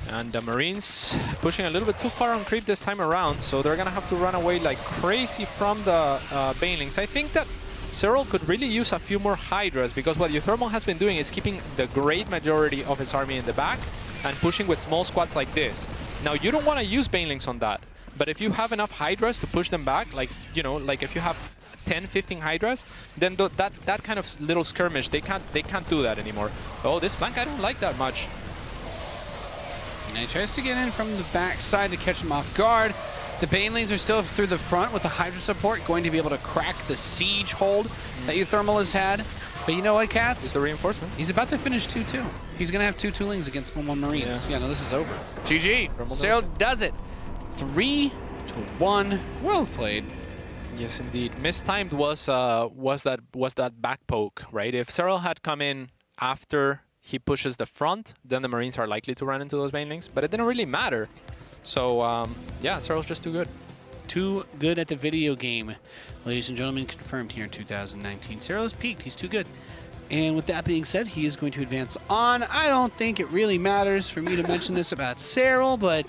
And the Marines pushing a little bit too far on creep this time around, so they're going to have to run away like crazy from the Banelings. I think that Serral could really use a few more Hydras, because what uThermal has been doing is keeping the great majority of his army in the back and pushing with small squads like this. Now, you don't want to use Banelings on that, but if you have enough Hydras to push them back, like, you know, like if you have 10, 15 Hydras, then that kind of little skirmish, they can't do that anymore. Oh, this flank I don't like that much. And he tries to get in from the backside to catch him off guard. The Banelings are still through the front with the Hydra support, going to be able to crack the siege hold that uThermal has had. But you know what, Cats? With the reinforcements. He's about to finish 2-2. He's going to have 2 toolings against 1-1 Marines. Yeah, no, this is over. GG. Serral does it. 3-1. Well played. Yes, indeed. Mistimed was that back poke, right? If Serral had come in after he pushes the front, then the Marines are likely to run into those Banelings, but it didn't really matter. So, yeah, Serral's just too good. Too good at the video game. Ladies and gentlemen, confirmed here in 2019. Serral has peaked. He's too good. And with that being said, he is going to advance on. I don't think it really matters for me to mention this about Serral, but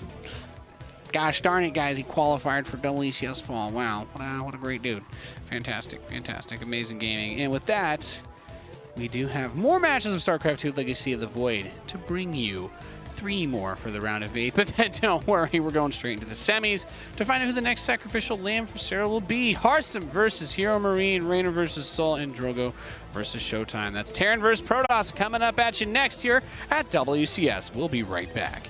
gosh darn it, guys, he qualified for WCS Fall. Wow, what a great dude. Fantastic, fantastic, amazing gaming. And with that, we do have more matches of StarCraft 2 Legacy of the Void to bring you. 3 more for the round of 8, but then don't worry, we're going straight into the semis to find out who the next sacrificial lamb for Serral will be. Hearthstone versus Hero Marine, Rainer versus Sol, and Drogo versus Showtime. That's Terran versus Protoss coming up at you next here at WCS. We'll be right back.